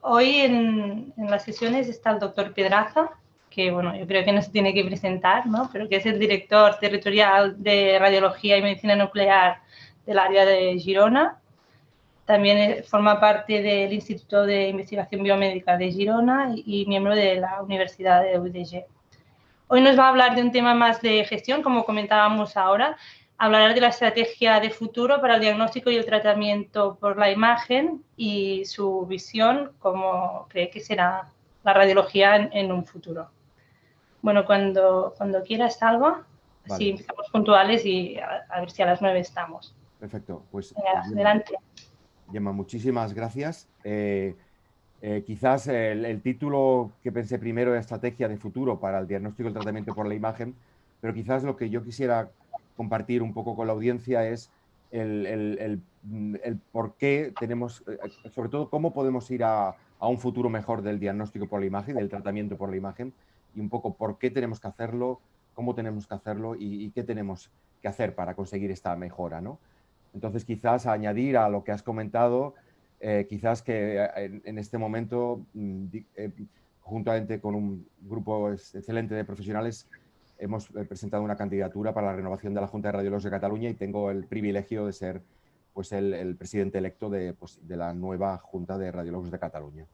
Hoy en las sesiones está el doctor Pedraza, que bueno, yo creo que no se tiene que presentar, ¿no? Pero que es el director territorial de Radiología y Medicina Nuclear del área de Girona. También forma parte del Instituto de Investigación Biomédica de Girona y miembro de la Universidad de UDG. Hoy nos va a hablar de un tema más de gestión, como comentábamos ahora. Hablará de la estrategia de futuro para el diagnóstico y el tratamiento por la imagen y su visión, como cree que será la radiología en un futuro. Bueno, cuando quieras algo, Vale. así empezamos puntuales y a ver si a las 9 estamos. Perfecto. Pues Venga, adelante. Gemma, muchísimas gracias. Quizás el título que pensé primero era Estrategia de futuro para el diagnóstico y el tratamiento por la imagen, pero quizás lo que yo quisiera compartir un poco con la audiencia es el por qué tenemos, sobre todo cómo podemos ir a un futuro mejor del diagnóstico por la imagen, del tratamiento por la imagen, y un poco por qué tenemos que hacerlo, cómo tenemos que hacerlo y qué tenemos que hacer para conseguir esta mejora, ¿no? Entonces, quizás añadir a lo que has comentado, quizás que en este momento, juntamente con un grupo excelente de profesionales, hemos presentado una candidatura para la renovación de la Junta de Radiólogos de Cataluña y tengo el privilegio de ser pues, el presidente electo de la nueva Junta de Radiólogos de Cataluña.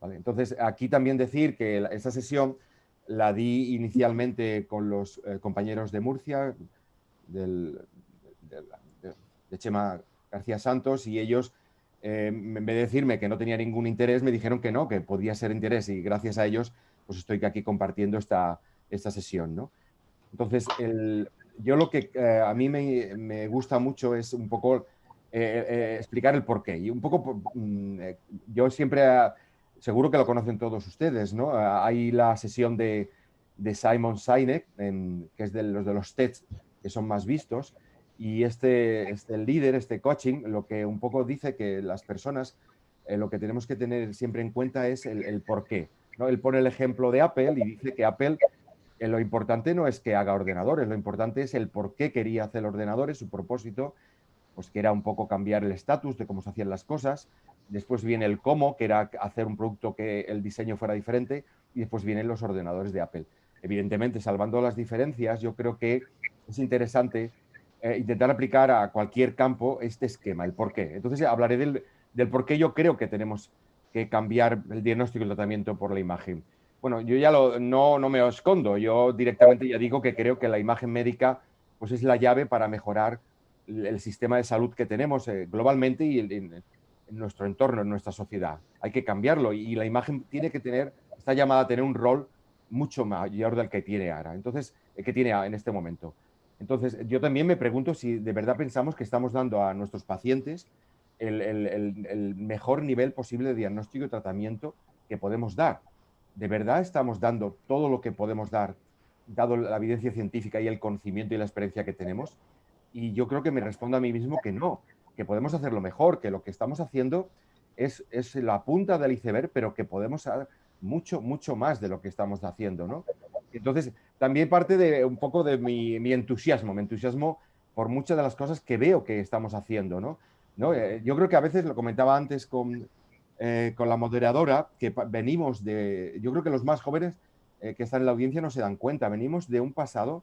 ¿Vale? Entonces, aquí también decir que esta sesión la di inicialmente con los compañeros de Murcia, del, de, de Chema García Santos, y ellos, en vez de decirme que no tenía ningún interés, me dijeron que no, que podía ser interés, y gracias a ellos pues estoy aquí compartiendo esta sesión, ¿no? Entonces, yo lo que a mí me gusta mucho es un poco explicar el porqué. Y un poco, yo siempre, seguro que lo conocen todos ustedes, ¿no? Hay la sesión de Simon Sinek, que es de los TEDs que son más vistos, y este líder, este coaching, lo que un poco dice que las personas, lo que tenemos que tener siempre en cuenta es el porqué, ¿no? Él pone el ejemplo de Apple y dice que Apple, lo importante no es que haga ordenadores, lo importante es el por qué quería hacer ordenadores, su propósito, pues que era un poco cambiar el estatus de cómo se hacían las cosas. Después viene el cómo, que era hacer un producto que el diseño fuera diferente, y después vienen los ordenadores de Apple. Evidentemente, salvando las diferencias, yo creo que es interesante intentar aplicar a cualquier campo este esquema, el por qué. Entonces hablaré del por qué yo creo que tenemos que cambiar el diagnóstico y el tratamiento por la imagen. Bueno, yo ya no me escondo, yo directamente ya digo que creo que la imagen médica pues es la llave para mejorar el sistema de salud que tenemos globalmente y en nuestro entorno, en nuestra sociedad. Hay que cambiarlo y la imagen tiene que tener, está llamada a tener un rol mucho mayor del que tiene ahora, entonces, que tiene en este momento. Entonces, yo también me pregunto si de verdad pensamos que estamos dando a nuestros pacientes el mejor nivel posible de diagnóstico y tratamiento que podemos dar. ¿De verdad estamos dando todo lo que podemos dar, dado la evidencia científica y el conocimiento y la experiencia que tenemos? Y yo creo que me respondo a mí mismo que no, que podemos hacerlo mejor, que lo que estamos haciendo es la punta del iceberg, pero que podemos hacer mucho, mucho más de lo que estamos haciendo, ¿no? Entonces, también parte de un poco de mi entusiasmo por muchas de las cosas que veo que estamos haciendo, ¿no? ¿No? Yo creo que a veces, lo comentaba antes con la moderadora, que venimos yo creo que los más jóvenes que están en la audiencia no se dan cuenta, venimos de un pasado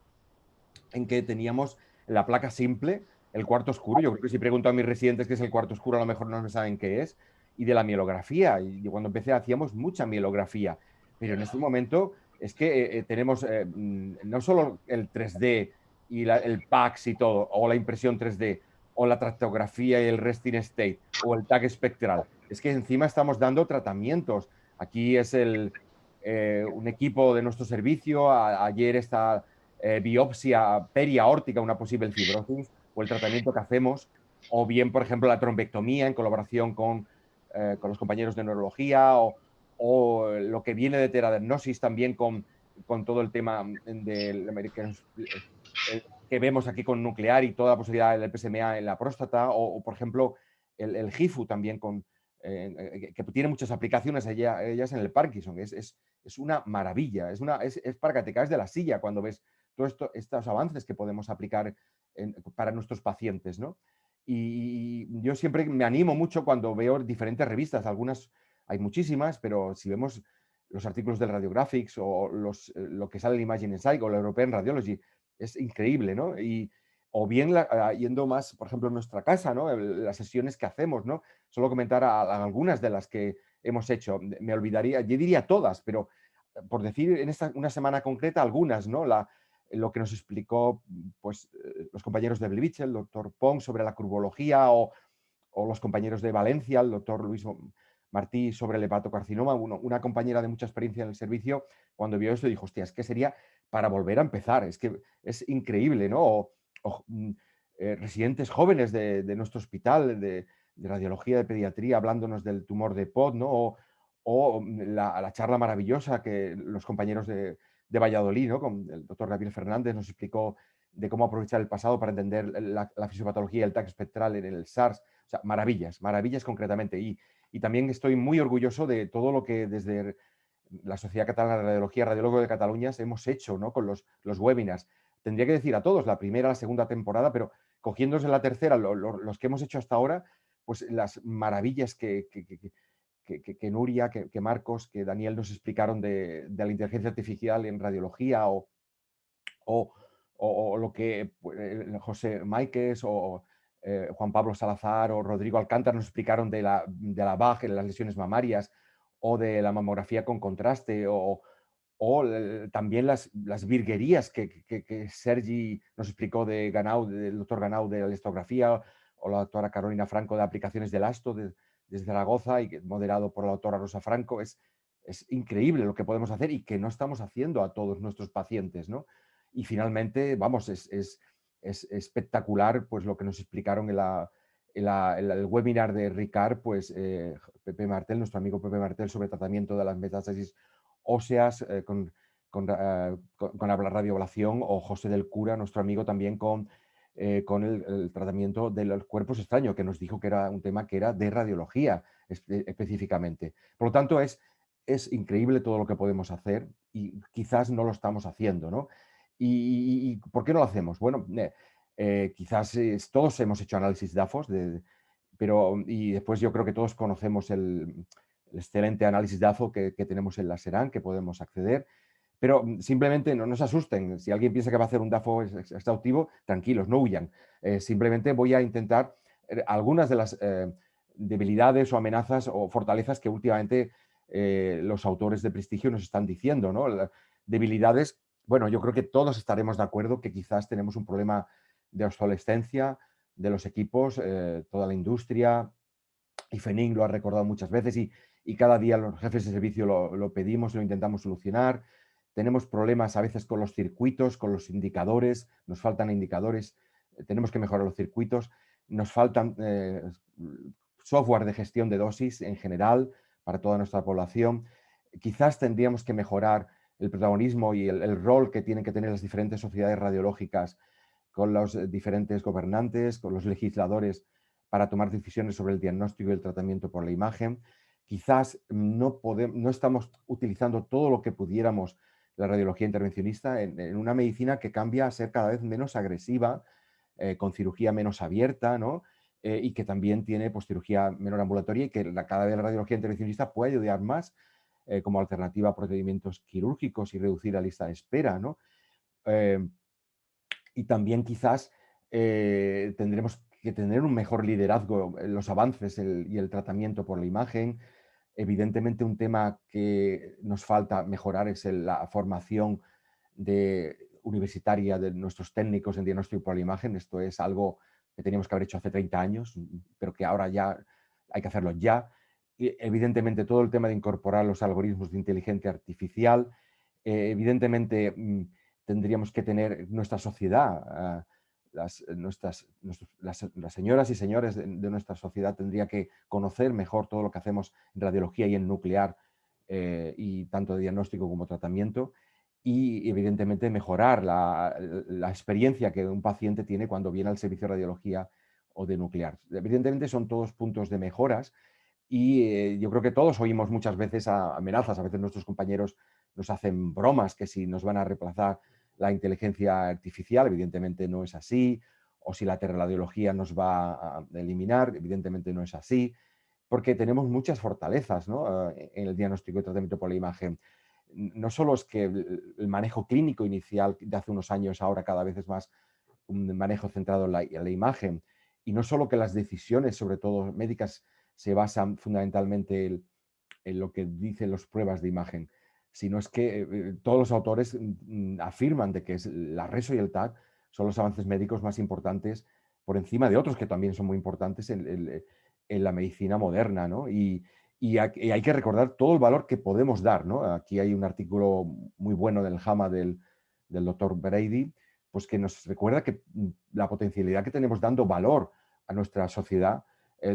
en que teníamos la placa simple, el cuarto oscuro. Yo creo que si pregunto a mis residentes qué es el cuarto oscuro, a lo mejor no me saben qué es. Y de la mielografía. Y yo cuando empecé hacíamos mucha mielografía. Pero en este momento es que tenemos no solo el 3D y el PAX y todo, o la impresión 3D, o la tractografía y el resting state, o el tag espectral. Es que encima estamos dando tratamientos. Aquí es un equipo de nuestro servicio. Ayer está biopsia periaórtica, una posible fibrosis, o el tratamiento que hacemos, o bien, por ejemplo, la trombectomía en colaboración con los compañeros de neurología, o lo que viene de teradiagnosis también con todo el tema que vemos aquí con nuclear y toda la posibilidad del PSMA en la próstata, o por ejemplo, el GIFU también que tiene muchas aplicaciones ellas en el Parkinson. Es una maravilla, es para que te caes de la silla cuando ves todos estos avances que podemos aplicar para nuestros pacientes, ¿no? Y yo siempre me animo mucho cuando veo diferentes revistas, algunas hay muchísimas, pero si vemos los artículos del Radiographics o lo que sale en Imaging Psych o la European Radiology, es increíble, ¿no? O bien yendo más, por ejemplo, en nuestra casa, ¿no? Las sesiones que hacemos, ¿no? Solo comentar algunas de las que hemos hecho. Me olvidaría, yo diría todas, pero por decir en una semana concreta algunas, ¿no? Lo que nos explicó pues, los compañeros de Blevitz, el doctor Pong, sobre la curvología, o los compañeros de Valencia, el doctor Luis Martí, sobre el hepatocarcinoma. Una compañera de mucha experiencia en el servicio, cuando vio esto, dijo, hostia, es que sería para volver a empezar, es que es increíble, ¿no? Residentes jóvenes de nuestro hospital, de radiología, de pediatría, hablándonos del tumor de POD, ¿no? La charla maravillosa que los compañeros de Valladolid, ¿no? Con el doctor Gabriel Fernández, nos explicó de cómo aprovechar el pasado para entender la fisiopatología y el TAC espectral en el SARS. O sea, maravillas, maravillas concretamente. Y también estoy muy orgulloso de todo lo que desde la Sociedad Catalana de Radiología, Radiólogo de Cataluña, hemos hecho, ¿no? Con los webinars. Tendría que decir a todos, la primera, la segunda temporada, pero cogiéndose la tercera, los que hemos hecho hasta ahora, pues las maravillas que Nuria, que Marcos, que Daniel nos explicaron de la inteligencia artificial en radiología, o lo que José Máiquez o Juan Pablo Salazar o Rodrigo Alcántara nos explicaron de la VAG en las lesiones mamarias, o de la mamografía con contraste, o también las virguerías que Sergi nos explicó del doctor Ganau de la elastografía, o la doctora Carolina Franco de aplicaciones del ASTO desde Zaragoza, y moderado por la doctora Rosa Franco. Es increíble lo que podemos hacer y que no estamos haciendo a todos nuestros pacientes, ¿no? Y finalmente, vamos, es espectacular pues lo que nos explicaron en el webinar de Ricard, pues Pepe Martel, nuestro amigo Pepe Martel, sobre tratamiento de las metástasis óseas con la radioablación, o José del Cura, nuestro amigo, también con el tratamiento de los cuerpos extraños, que nos dijo que era un tema que era de radiología específicamente. Por lo tanto, es increíble todo lo que podemos hacer y quizás no lo estamos haciendo, ¿no? ¿Y por qué no lo hacemos? Bueno, quizás todos hemos hecho análisis DAFOS, y después yo creo que todos conocemos el excelente análisis DAFO que tenemos en la SERAN, que podemos acceder, pero simplemente no se asusten. Si alguien piensa que va a hacer un DAFO exhaustivo, tranquilos, no huyan. Simplemente voy a intentar algunas de las debilidades o amenazas o fortalezas que últimamente los autores de prestigio nos están diciendo, ¿no? Debilidades, bueno, yo creo que todos estaremos de acuerdo que quizás tenemos un problema de obsolescencia de los equipos, toda la industria, y FENIC lo ha recordado muchas veces, y cada día los jefes de servicio lo pedimos, lo intentamos solucionar. Tenemos problemas a veces con los circuitos, con los indicadores, nos faltan indicadores, tenemos que mejorar los circuitos, nos faltan software de gestión de dosis en general para toda nuestra población. Quizás tendríamos que mejorar el protagonismo y el rol que tienen que tener las diferentes sociedades radiológicas con los diferentes gobernantes, con los legisladores, para tomar decisiones sobre el diagnóstico y el tratamiento por la imagen. Quizás no estamos utilizando todo lo que pudiéramos la radiología intervencionista en una medicina que cambia a ser cada vez menos agresiva, con cirugía menos abierta, ¿no? Y que también tiene pues, cirugía menor ambulatoria, y que cada vez la radiología intervencionista puede ayudar más como alternativa a procedimientos quirúrgicos y reducir la lista de espera, ¿no? Y también quizás tendremos que tener un mejor liderazgo en los avances y el tratamiento por la imagen. Evidentemente, un tema que nos falta mejorar es la formación universitaria de nuestros técnicos en diagnóstico por la imagen. Esto es algo que teníamos que haber hecho hace 30 años, pero que ahora ya hay que hacerlo ya. Y evidentemente, todo el tema de incorporar los algoritmos de inteligencia artificial. Evidentemente, tendríamos que tener nuestra sociedad, las señoras y señores de nuestra sociedad tendría que conocer mejor todo lo que hacemos en radiología y en nuclear, y tanto de diagnóstico como tratamiento, y evidentemente mejorar la experiencia que un paciente tiene cuando viene al servicio de radiología o de nuclear. Evidentemente son todos puntos de mejoras, y yo creo que todos oímos muchas veces amenazas. A veces nuestros compañeros nos hacen bromas que si nos van a reemplazar la inteligencia artificial, evidentemente no es así, o si la teleradiología nos va a eliminar, evidentemente no es así. porque tenemos muchas fortalezas, ¿no? En el diagnóstico y tratamiento por la imagen. No solo es que el manejo clínico inicial de hace unos años ahora cada vez es más un manejo centrado en la imagen, y no solo que las decisiones, sobre todo médicas, se basan fundamentalmente en lo que dicen las pruebas de imagen, sino es que todos los autores afirman de que la RESO y el TAC son los avances médicos más importantes por encima de otros que también son muy importantes en la medicina moderna, ¿no? Y hay que recordar todo el valor que podemos dar, ¿no? Aquí hay un artículo muy bueno del JAMA del doctor Brady, pues que nos recuerda que la potencialidad que tenemos dando valor a nuestra sociedad,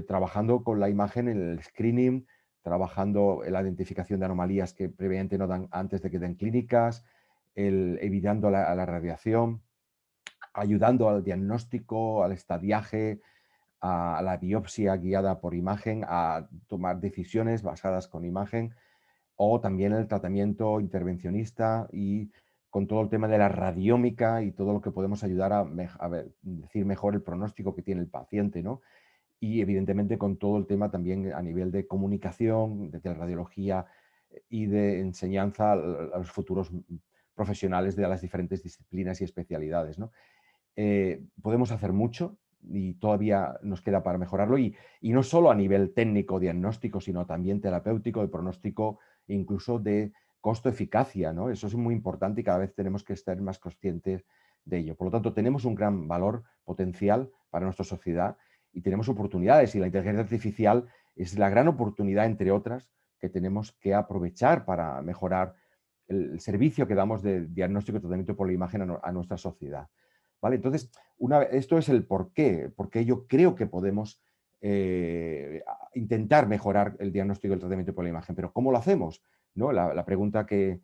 trabajando con la imagen en el screening, trabajando en la identificación de anomalías que previamente no dan antes de que den clínicas, evitando la radiación, ayudando al diagnóstico, al estadiaje, a la biopsia guiada por imagen, a tomar decisiones basadas con imagen, o también el tratamiento intervencionista y con todo el tema de la radiómica y todo lo que podemos ayudar a decir mejor el pronóstico que tiene el paciente, ¿no? Y evidentemente con todo el tema también a nivel de comunicación, de radiología y de enseñanza a los futuros profesionales de las diferentes disciplinas y especialidades, ¿no? Podemos hacer mucho y todavía nos queda para mejorarlo, y no solo a nivel técnico, diagnóstico, sino también terapéutico, de pronóstico, incluso de costo-eficacia, ¿no? Eso es muy importante y cada vez tenemos que estar más conscientes de ello. Por lo tanto, tenemos un gran valor potencial para nuestra sociedad y tenemos oportunidades, y la inteligencia artificial es la gran oportunidad, entre otras, que tenemos que aprovechar para mejorar el servicio que damos de diagnóstico y tratamiento por la imagen a nuestra sociedad. ¿Vale? Entonces, esto es el por qué yo creo que podemos intentar mejorar el diagnóstico y el tratamiento por la imagen. Pero ¿cómo lo hacemos? ¿No? La pregunta que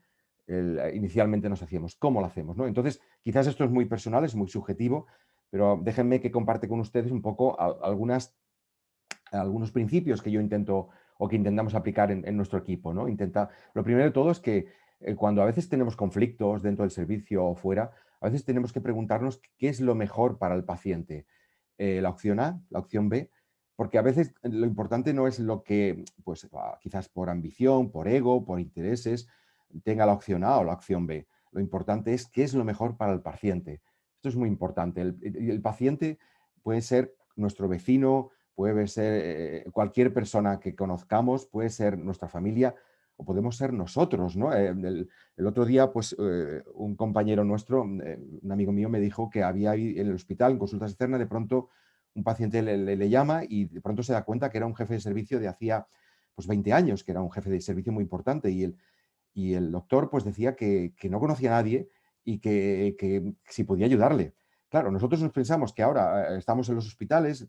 inicialmente nos hacíamos, ¿cómo lo hacemos? ¿No? Entonces, quizás esto es muy personal, es muy subjetivo, pero déjenme que comparte con ustedes un poco algunos principios que yo intento o que intentamos aplicar en nuestro equipo, ¿no? Lo primero de todo es que cuando a veces tenemos conflictos dentro del servicio o fuera, a veces tenemos que preguntarnos qué es lo mejor para el paciente. La opción A, la opción B, porque a veces lo importante no es lo que, pues quizás por ambición, por ego, por intereses, tenga la opción A o la opción B. Lo importante es qué es lo mejor para el paciente. Esto es muy importante. El paciente puede ser nuestro vecino, puede ser cualquier persona que conozcamos, puede ser nuestra familia o podemos ser nosotros, ¿no? El otro día, pues, un compañero nuestro, un amigo mío, me dijo que había ahí en el hospital, en consultas externas, de pronto un paciente le llama y de pronto se da cuenta que era un jefe de servicio de hacía pues 20 años, que era un jefe de servicio muy importante, y el doctor pues decía que no conocía a nadie y que si podía ayudarle. Claro, nosotros nos pensamos que ahora estamos en los hospitales,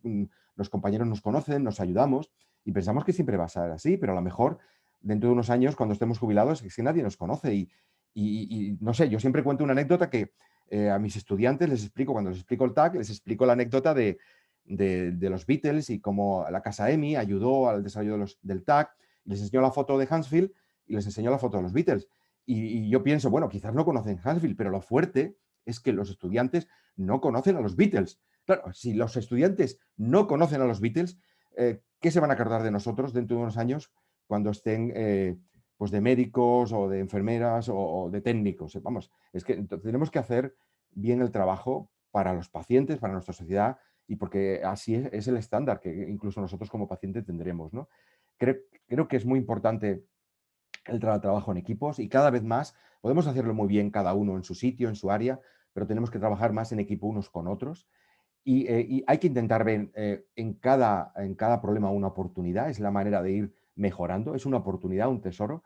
los compañeros nos conocen, nos ayudamos y pensamos que siempre va a ser así, pero a lo mejor dentro de unos años, cuando estemos jubilados, es que nadie nos conoce. Y no sé, yo siempre cuento una anécdota que a mis estudiantes les explico, cuando les explico el TAC, les explico la anécdota de los Beatles y cómo la casa EMI ayudó al desarrollo del TAC, y les enseñó la foto de Huntsville y les enseñó la foto de los Beatles. Y yo pienso, bueno, quizás no conocen Huntsville, pero lo fuerte es que los estudiantes no conocen a los Beatles. Claro, si los estudiantes no conocen a los Beatles, ¿qué se van a acordar de nosotros dentro de unos años cuando estén pues de médicos o de enfermeras o de técnicos? Vamos, es que tenemos que hacer bien el trabajo para los pacientes, para nuestra sociedad, y porque así es el estándar que incluso nosotros como pacientes tendremos, ¿no? Creo que es muy importante el trabajo en equipos, y cada vez más podemos hacerlo muy bien cada uno en su sitio, en su área, pero tenemos que trabajar más en equipo unos con otros. Y hay que intentar ver en cada problema una oportunidad, es la manera de ir mejorando, es una oportunidad, un tesoro.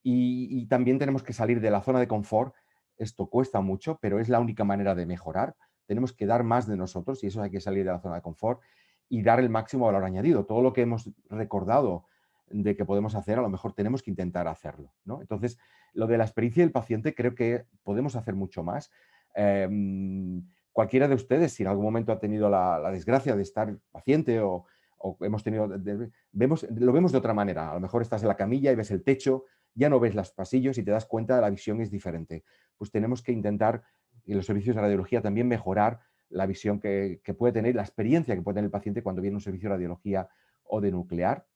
Y también tenemos que salir de la zona de confort. Esto cuesta mucho, pero es la única manera de mejorar. Tenemos que dar más de nosotros, y eso hay que salir de la zona de confort y dar el máximo valor añadido. Todo lo que hemos recordado de que podemos hacer, a lo mejor tenemos que intentar hacerlo, ¿no? Entonces, lo de la experiencia del paciente, creo que podemos hacer mucho más. Cualquiera de ustedes, si en algún momento ha tenido la desgracia de estar paciente o hemos tenido, lo vemos de otra manera. A lo mejor estás en la camilla y ves el techo, ya no ves los pasillos y te das cuenta, la visión es diferente. Pues tenemos que intentar, en los servicios de radiología, también mejorar la visión que puede tener, la experiencia que puede tener el paciente cuando viene a un servicio de radiología o de nuclear.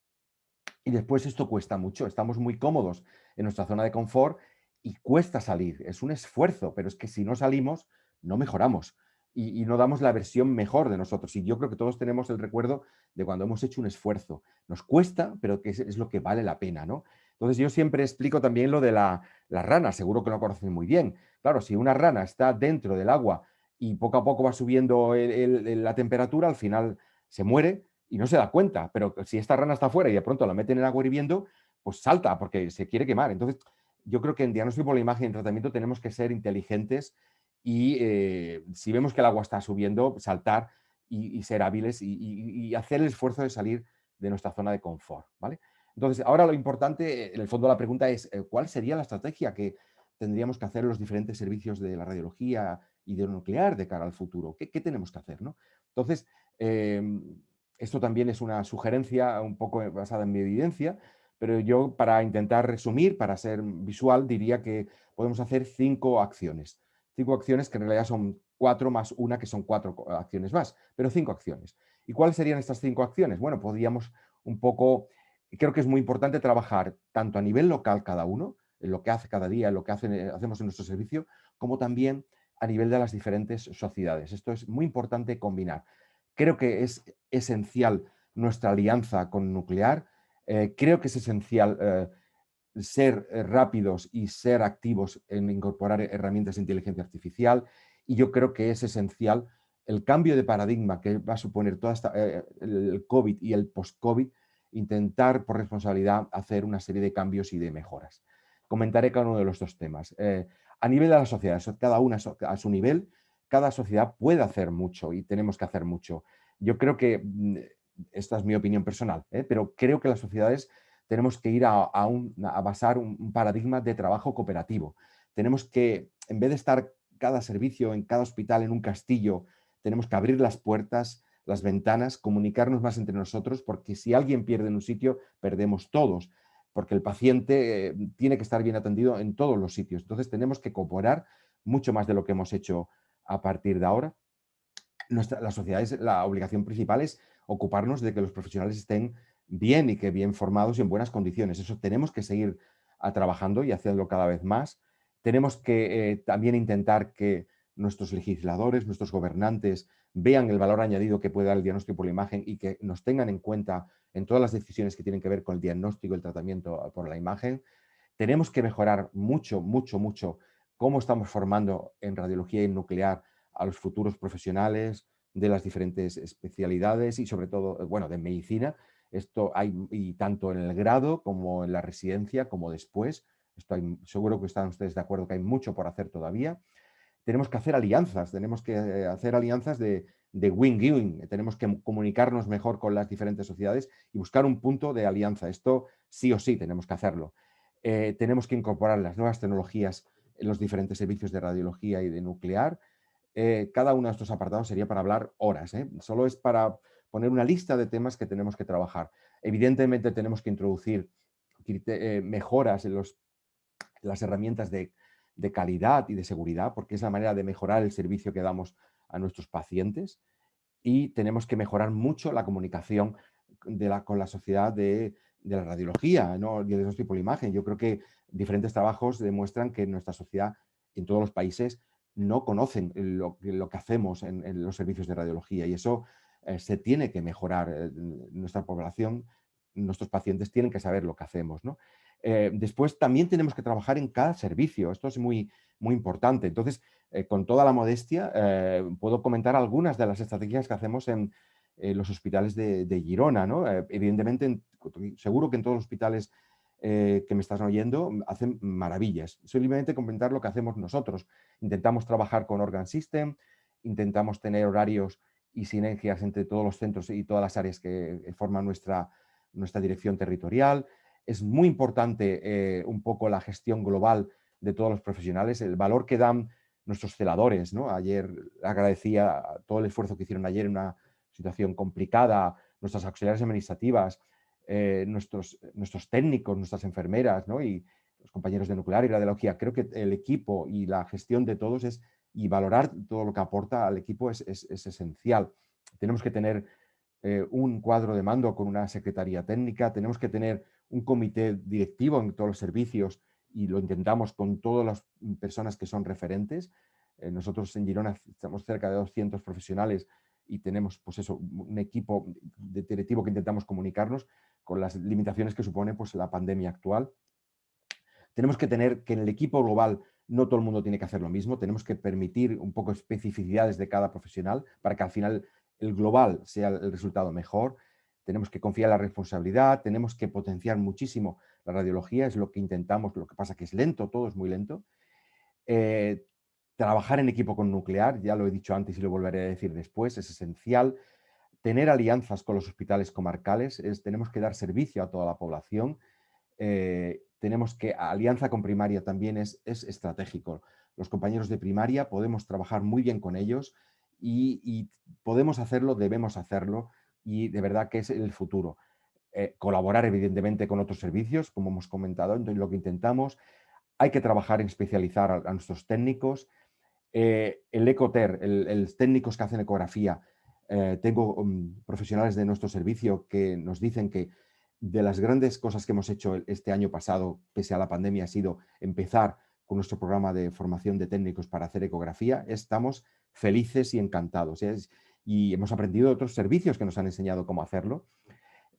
Y después esto cuesta mucho, estamos muy cómodos en nuestra zona de confort y cuesta salir. Es un esfuerzo, pero es que si no salimos, no mejoramos y no damos la versión mejor de nosotros. Y yo creo que todos tenemos el recuerdo de cuando hemos hecho un esfuerzo. Nos cuesta, pero que es lo que vale la pena, ¿no? Entonces yo siempre explico también lo de la rana, seguro que lo conocen muy bien. Claro, si una rana está dentro del agua y poco a poco va subiendo la temperatura, al final se muere y no se da cuenta, pero si esta rana está afuera y de pronto la meten en agua hirviendo, pues salta porque se quiere quemar. Entonces, yo creo que en diagnóstico por la imagen y en tratamiento tenemos que ser inteligentes y si vemos que el agua está subiendo, saltar y ser hábiles y hacer el esfuerzo de salir de nuestra zona de confort, ¿vale? Entonces, ahora lo importante, en el fondo la pregunta es, ¿cuál sería la estrategia que tendríamos que hacer en los diferentes servicios de la radiología y de nuclear de cara al futuro? ¿Qué tenemos que hacer, no? Entonces, esto también es una sugerencia un poco basada en mi evidencia, pero yo para intentar resumir, para ser visual, diría que podemos hacer 5 acciones. 5 acciones que en realidad son 4 más una que son 4 acciones más, pero 5 acciones. ¿Y cuáles serían estas 5 acciones? Bueno, podríamos un poco, creo que es muy importante trabajar tanto a nivel local cada uno, en lo que hace cada día, en lo que hacemos en nuestro servicio, como también a nivel de las diferentes sociedades. Esto es muy importante combinar. Creo que es esencial nuestra alianza con nuclear. Creo que es esencial ser rápidos y ser activos en incorporar herramientas de inteligencia artificial. Y yo creo que es esencial el cambio de paradigma que va a suponer toda el COVID y el post-COVID, intentar por responsabilidad hacer una serie de cambios y de mejoras. Comentaré cada uno de los dos temas. A nivel de la sociedad, cada una a su nivel, cada sociedad puede hacer mucho y tenemos que hacer mucho. Yo creo que, esta es mi opinión personal, pero creo que las sociedades tenemos que ir a basar un paradigma de trabajo cooperativo. Tenemos que, en vez de estar cada servicio en cada hospital en un castillo, tenemos que abrir las puertas, las ventanas, comunicarnos más entre nosotros, porque si alguien pierde en un sitio, perdemos todos, porque el paciente tiene que estar bien atendido en todos los sitios. Entonces tenemos que cooperar mucho más de lo que hemos hecho a partir de ahora. Las sociedades, la obligación principal es ocuparnos de que los profesionales estén bien y que bien formados y en buenas condiciones. Eso tenemos que seguir trabajando y haciéndolo cada vez más. Tenemos que también intentar que nuestros legisladores, nuestros gobernantes vean el valor añadido que puede dar el diagnóstico por la imagen y que nos tengan en cuenta en todas las decisiones que tienen que ver con el diagnóstico y el tratamiento por la imagen. Tenemos que mejorar mucho, mucho, mucho cómo estamos formando en radiología y en nuclear a los futuros profesionales de las diferentes especialidades y sobre todo, bueno, de medicina. Esto hay y tanto en el grado como en la residencia como después. Esto seguro que están ustedes de acuerdo que hay mucho por hacer todavía. Tenemos que hacer alianzas, tenemos que hacer alianzas de win-win, tenemos que comunicarnos mejor con las diferentes sociedades y buscar un punto de alianza. Esto sí o sí tenemos que hacerlo. Tenemos que incorporar las nuevas tecnologías en los diferentes servicios de radiología y de nuclear. Cada uno de estos apartados sería para hablar horas, ¿eh? Solo es para poner una lista de temas que tenemos que trabajar. Evidentemente tenemos que introducir mejoras en las herramientas de calidad y de seguridad, porque es la manera de mejorar el servicio que damos a nuestros pacientes, y tenemos que mejorar mucho la comunicación con la sociedad de la radiología, ¿no? Y el diagnóstico por la imagen. Yo creo que diferentes trabajos demuestran que nuestra sociedad, en todos los países, no conocen lo que hacemos en los servicios de radiología, y eso se tiene que mejorar. Nuestra población, nuestros pacientes tienen que saber lo que hacemos, ¿no? Después también tenemos que trabajar en cada servicio. Esto es muy, muy importante. Entonces, con toda la modestia, puedo comentar algunas de las estrategias que hacemos en los hospitales de Girona, ¿no? Evidentemente, seguro que en todos los hospitales que me estás oyendo hacen maravillas. Simplemente comentar lo que hacemos nosotros. Intentamos trabajar con Organ System, intentamos tener horarios y sinergias entre todos los centros y todas las áreas que forman nuestra dirección territorial. Es muy importante un poco la gestión global de todos los profesionales, el valor que dan nuestros celadores, ¿no? Ayer agradecía todo el esfuerzo que hicieron ayer en una situación complicada, nuestras auxiliares administrativas, nuestros técnicos, nuestras enfermeras, ¿no? Y los compañeros de nuclear y radiología. Creo que el equipo y la gestión de todos y valorar todo lo que aporta al equipo es esencial. Tenemos que tener un cuadro de mando con una secretaría técnica, tenemos que tener un comité directivo en todos los servicios y lo intentamos con todas las personas que son referentes. Nosotros en Girona estamos cerca de 200 profesionales y tenemos pues eso, un equipo directivo que intentamos comunicarnos con las limitaciones que supone pues, la pandemia actual. Tenemos que tener que en el equipo global no todo el mundo tiene que hacer lo mismo, tenemos que permitir un poco especificidades de cada profesional para que al final el global sea el resultado mejor. Tenemos que confiar en la responsabilidad, tenemos que potenciar muchísimo la radiología, es lo que intentamos, lo que pasa que es lento, todo es muy lento. Trabajar en equipo con nuclear, ya lo he dicho antes y lo volveré a decir después, es esencial. Tener alianzas con los hospitales comarcales, tenemos que dar servicio a toda la población. Tenemos que, alianza con primaria también es estratégico. Los compañeros de primaria podemos trabajar muy bien con ellos y podemos hacerlo, debemos hacerlo y de verdad que es el futuro. Colaborar evidentemente con otros servicios, como hemos comentado, entonces lo que intentamos. Hay que trabajar en especializar a nuestros técnicos. El ECOTER, los técnicos que hacen ecografía, tengo profesionales de nuestro servicio que nos dicen que de las grandes cosas que hemos hecho este año pasado, pese a la pandemia, ha sido empezar con nuestro programa de formación de técnicos para hacer ecografía. Estamos felices y encantados. Y hemos aprendido de otros servicios que nos han enseñado cómo hacerlo.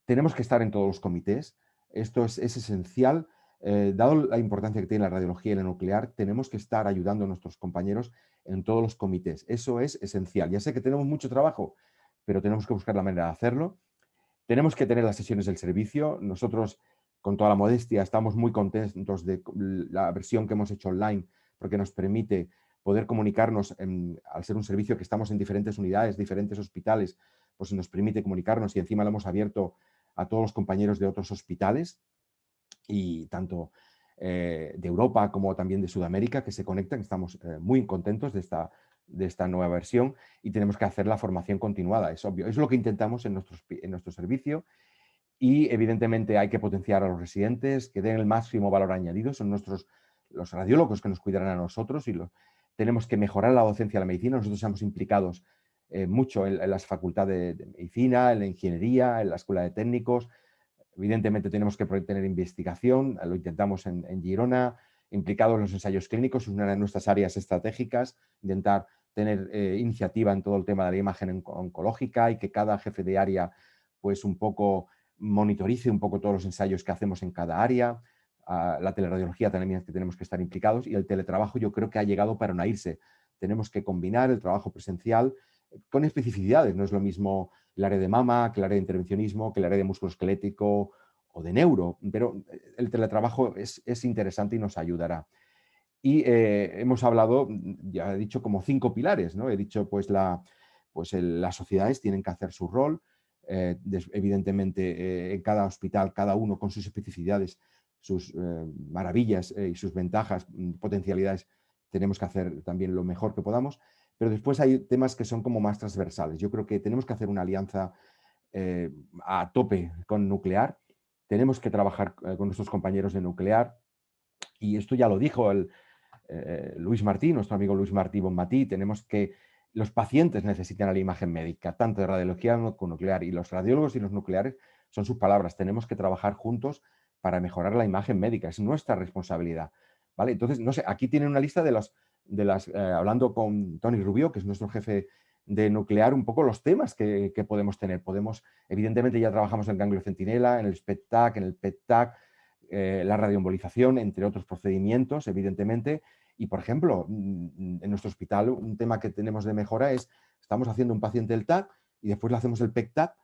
Tenemos que estar en todos los comités. Esto es esencial. Dado la importancia que tiene la radiología y la nuclear, tenemos que estar ayudando a nuestros compañeros en todos los comités. Eso es esencial. Ya sé que tenemos mucho trabajo, pero tenemos que buscar la manera de hacerlo. Tenemos que tener las sesiones del servicio. Nosotros, con toda la modestia, estamos muy contentos de la versión que hemos hecho online, porque nos permite poder comunicarnos, al ser un servicio que estamos en diferentes unidades, diferentes hospitales, pues nos permite comunicarnos y encima lo hemos abierto a todos los compañeros de otros hospitales y tanto de Europa como también de Sudamérica que se conectan. Estamos muy contentos de esta nueva versión y tenemos que hacer la formación continuada, es obvio. Es lo que intentamos en nuestro servicio y evidentemente hay que potenciar a los residentes que den el máximo valor añadido. Son los radiólogos que nos cuidarán a nosotros y tenemos que mejorar la docencia de la medicina. Nosotros estamos implicados mucho en las facultades de medicina, en la ingeniería, en la escuela de técnicos. Evidentemente tenemos que tener investigación, lo intentamos en Girona, implicados en los ensayos clínicos, es una de nuestras áreas estratégicas, intentar tener iniciativa en todo el tema de la imagen oncológica y que cada jefe de área pues un poco monitorice un poco todos los ensayos que hacemos en cada área. La teleradiología también es que tenemos que estar implicados y el teletrabajo yo creo que ha llegado para no irse. Tenemos que combinar el trabajo presencial con especificidades, no es lo mismo el área de mama, que el área de intervencionismo, que el área de musculoesquelético o de neuro, pero el teletrabajo es interesante y nos ayudará. Y hemos hablado, ya he dicho, como 5 pilares, ¿no? He dicho, pues, las sociedades tienen que hacer su rol, evidentemente en cada hospital, cada uno con sus especificidades, sus maravillas y sus ventajas, potencialidades, tenemos que hacer también lo mejor que podamos. Pero después hay temas que son como más transversales. Yo creo que tenemos que hacer una alianza a tope con nuclear. Tenemos que trabajar con nuestros compañeros de nuclear. Y esto ya lo dijo Luis Martí, nuestro amigo Luis Martí Bonmatí. Tenemos que los pacientes necesitan la imagen médica, tanto de radiología como nuclear. Y los radiólogos y los nucleares son sus palabras. Tenemos que trabajar juntos para mejorar la imagen médica. Es nuestra responsabilidad. ¿Vale? Entonces, no sé, aquí tienen una lista hablando con Tony Rubio, que es nuestro jefe de nuclear, un poco los temas que podemos tener. Evidentemente ya trabajamos en ganglio centinela, en el SPECTAC, en el PET-TAC, la radioembolización, entre otros procedimientos, evidentemente. Y, por ejemplo, en nuestro hospital un tema que tenemos de mejora es, estamos haciendo un paciente el TAC y después le hacemos el PET-TAC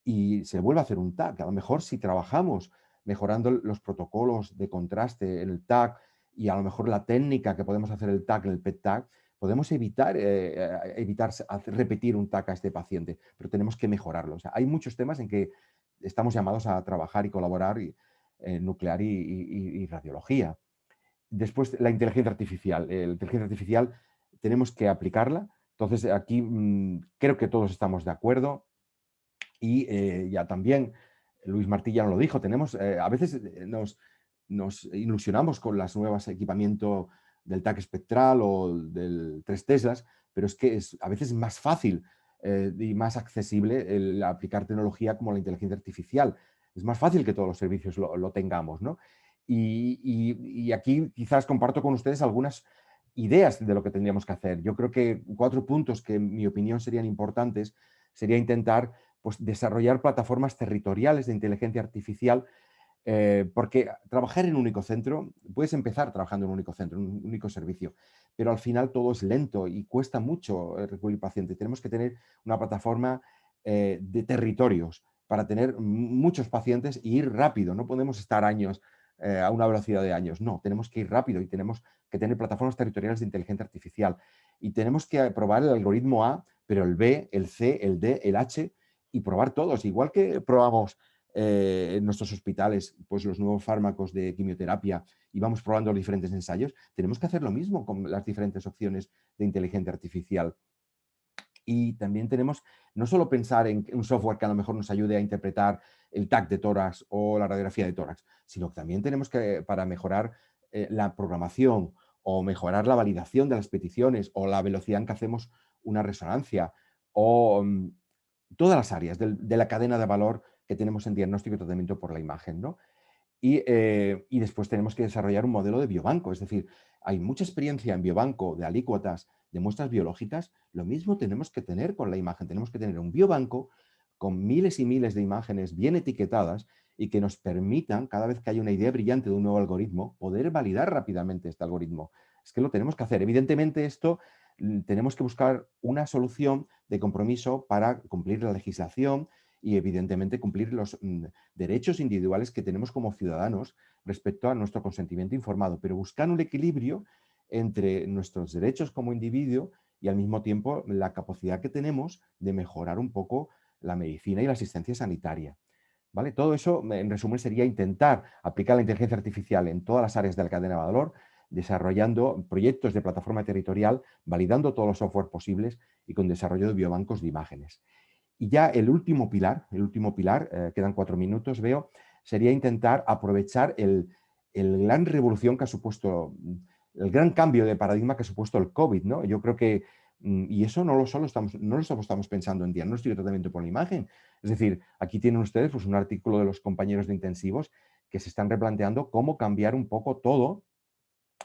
y se vuelve a hacer un TAC. A lo mejor si trabajamos mejorando los protocolos de contraste en el TAC y a lo mejor la técnica que podemos hacer el TAC en el PET-TAC, podemos evitar repetir un TAC a este paciente, pero tenemos que mejorarlo. O sea, hay muchos temas en que estamos llamados a trabajar y colaborar nuclear y radiología. Después, la inteligencia artificial. La inteligencia artificial tenemos que aplicarla. Entonces, aquí creo que todos estamos de acuerdo. Y ya también, Luis Martí ya nos lo dijo, a veces nos ilusionamos con las nuevas equipamientos del TAC espectral o del 3 Teslas, pero es que a veces es más fácil y más accesible el aplicar tecnología como la inteligencia artificial. Es más fácil que todos los servicios lo tengamos, ¿no? Y aquí quizás comparto con ustedes algunas ideas de lo que tendríamos que hacer. Yo creo que 4 puntos que en mi opinión serían importantes sería intentar pues, desarrollar plataformas territoriales de inteligencia artificial, porque trabajar en un único centro, puedes empezar trabajando en un único centro, en un único servicio, pero al final todo es lento y cuesta mucho recurrir paciente. Tenemos que tener una plataforma de territorios para tener muchos pacientes y ir rápido. No podemos estar años a una velocidad de años. No, tenemos que ir rápido y tenemos que tener plataformas territoriales de inteligencia artificial. Y tenemos que probar el algoritmo A, pero el B, el C, el D, el H y probar todos. Igual que probamos en nuestros hospitales pues los nuevos fármacos de quimioterapia y vamos probando los diferentes ensayos, tenemos que hacer lo mismo con las diferentes opciones de inteligencia artificial. Y también tenemos no solo pensar en un software que a lo mejor nos ayude a interpretar el TAC de tórax o la radiografía de tórax, sino que también tenemos que, para mejorar la programación o mejorar la validación de las peticiones o la velocidad en que hacemos una resonancia o todas las áreas de la cadena de valor que tenemos en diagnóstico y tratamiento por la imagen, ¿no? Y después tenemos que desarrollar un modelo de biobanco, es decir, hay mucha experiencia en biobanco de alícuotas, de muestras biológicas, lo mismo tenemos que tener con la imagen, tenemos que tener un biobanco con miles y miles de imágenes bien etiquetadas y que nos permitan, cada vez que hay una idea brillante de un nuevo algoritmo, poder validar rápidamente este algoritmo. Es que lo tenemos que hacer. Evidentemente esto tenemos que buscar una solución de compromiso para cumplir la legislación y evidentemente cumplir los derechos individuales que tenemos como ciudadanos respecto a nuestro consentimiento informado, pero buscar un equilibrio entre nuestros derechos como individuo y al mismo tiempo la capacidad que tenemos de mejorar un poco la medicina y la asistencia sanitaria. ¿Vale? Todo eso, en resumen, sería intentar aplicar la inteligencia artificial en todas las áreas de la cadena de valor, desarrollando proyectos de plataforma territorial, validando todos los software posibles y con desarrollo de biobancos de imágenes. Y ya el último pilar, quedan 4 minutos, veo, sería intentar aprovechar el gran revolución que ha supuesto, el gran cambio de paradigma que ha supuesto el COVID, ¿no? Yo creo que, y eso no lo estamos pensando en diagnóstico y tratamiento por la imagen. Es decir, aquí tienen ustedes pues, un artículo de los compañeros de intensivos que se están replanteando cómo cambiar un poco todo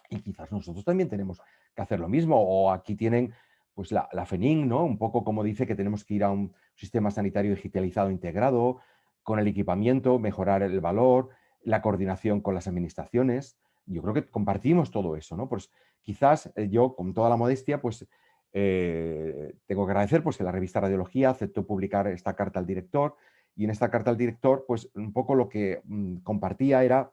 y quizás nosotros también tenemos que hacer lo mismo. O aquí tienen pues la FENIC, ¿no? Un poco como dice que tenemos que ir a un sistema sanitario digitalizado integrado, con el equipamiento, mejorar el valor, la coordinación con las administraciones. Yo creo que compartimos todo eso, ¿no? Pues quizás yo, con toda la modestia, pues tengo que agradecer pues, que la revista Radiología aceptó publicar esta carta al director y en esta carta al director, pues un poco lo que compartía era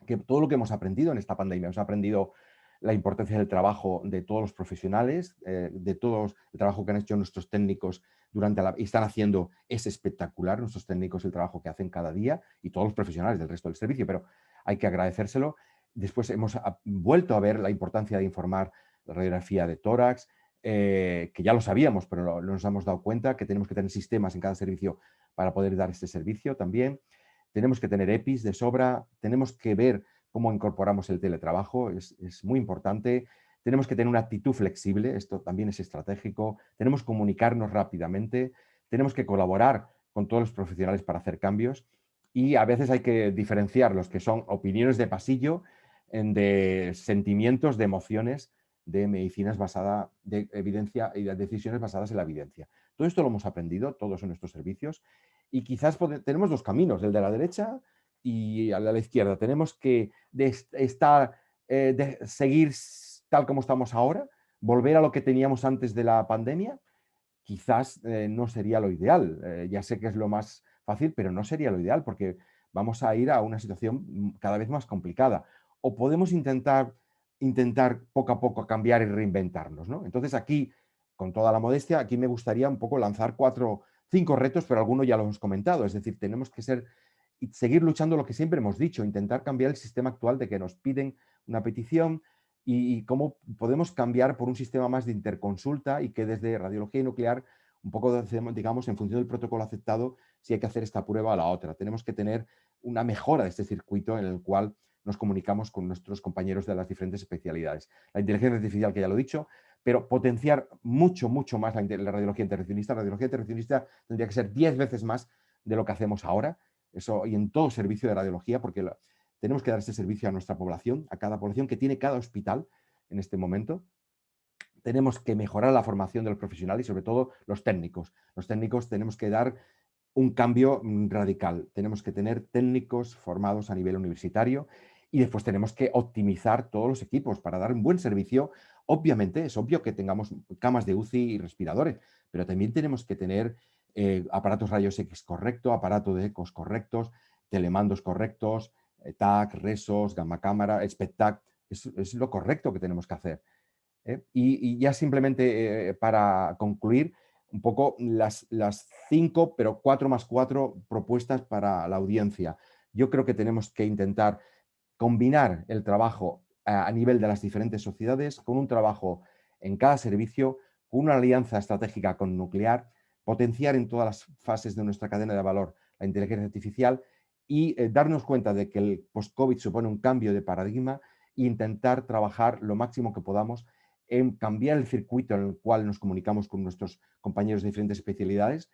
que todo lo que hemos aprendido en esta pandemia, hemos aprendido la importancia del trabajo de todos los profesionales, de todo el trabajo que han hecho nuestros técnicos y están haciendo es espectacular, nuestros técnicos, el trabajo que hacen cada día y todos los profesionales del resto del servicio, pero hay que agradecérselo. Después hemos vuelto a ver la importancia de informar la radiografía de tórax, que ya lo sabíamos, pero no nos hemos dado cuenta que tenemos que tener sistemas en cada servicio para poder dar este servicio también. Tenemos que tener EPIs de sobra, tenemos que ver cómo incorporamos el teletrabajo, es muy importante. Tenemos que tener una actitud flexible, esto también es estratégico. Tenemos que comunicarnos rápidamente, tenemos que colaborar con todos los profesionales para hacer cambios y a veces hay que diferenciar los que son opiniones de pasillo de sentimientos, de emociones, de medicinas basadas, de evidencia y de decisiones basadas en la evidencia. Todo esto lo hemos aprendido todos en nuestros servicios y quizás tenemos 2 caminos, el de la derecha y a la izquierda. Tenemos que seguir tal como estamos ahora, volver a lo que teníamos antes de la pandemia. Quizás no sería lo ideal. Ya sé que es lo más fácil, pero no sería lo ideal porque vamos a ir a una situación cada vez más complicada. O podemos intentar poco a poco cambiar y reinventarnos, ¿no? Entonces aquí, con toda la modestia, aquí me gustaría un poco lanzar 5 retos, pero algunos ya lo hemos comentado. Es decir, tenemos que seguir luchando lo que siempre hemos dicho, intentar cambiar el sistema actual de que nos piden una petición y cómo podemos cambiar por un sistema más de interconsulta y que desde radiología y nuclear un poco, digamos, en función del protocolo aceptado, si hay que hacer esta prueba o la otra. Tenemos que tener una mejora de este circuito en el cual nos comunicamos con nuestros compañeros de las diferentes especialidades. La inteligencia artificial, que ya lo he dicho, pero potenciar mucho, mucho más la radiología intervencionista. La radiología intervencionista tendría que ser 10 veces más de lo que hacemos ahora, eso, y en todo servicio de radiología, porque tenemos que dar ese servicio a nuestra población, a cada población que tiene cada hospital en este momento. Tenemos que mejorar la formación de los profesionales y sobre todo los técnicos. Los técnicos tenemos que dar un cambio radical. Tenemos que tener técnicos formados a nivel universitario y después tenemos que optimizar todos los equipos para dar un buen servicio. Obviamente, es obvio que tengamos camas de UCI y respiradores, pero también tenemos que tener aparatos rayos X correctos, aparatos de ecos correctos, telemandos correctos, TAC, RESOS, gamma cámara, SPECTAC. Es lo correcto que tenemos que hacer. Y ya simplemente para concluir, un poco las 5, pero 4 más 4 propuestas para la audiencia. Yo creo que tenemos que intentar combinar el trabajo a nivel de las diferentes sociedades con un trabajo en cada servicio, con una alianza estratégica con nuclear, potenciar en todas las fases de nuestra cadena de valor la inteligencia artificial y darnos cuenta de que el post-COVID supone un cambio de paradigma e intentar trabajar lo máximo que podamos en cambiar el circuito en el cual nos comunicamos con nuestros compañeros de diferentes especialidades,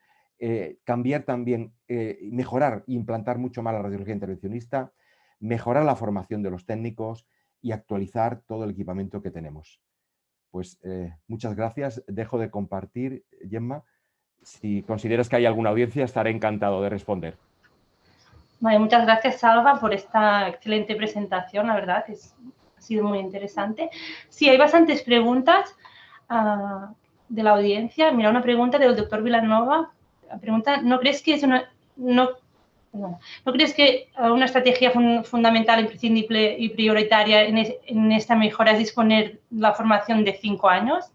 cambiar también, mejorar e implantar mucho más la radiología intervencionista, mejorar la formación de los técnicos y actualizar todo el equipamiento que tenemos. Pues muchas gracias. Dejo de compartir, Gemma. Si consideras que hay alguna audiencia, estaré encantado de responder. Vale, muchas gracias, Salva, por esta excelente presentación. La verdad, ha sido muy interesante. Sí, hay bastantes preguntas de la audiencia. Mira, una pregunta del doctor Vilanova. La pregunta, ¿no crees que es ¿no crees que una estrategia fundamental, imprescindible y prioritaria en esta mejora es disponer la formación de 5 años,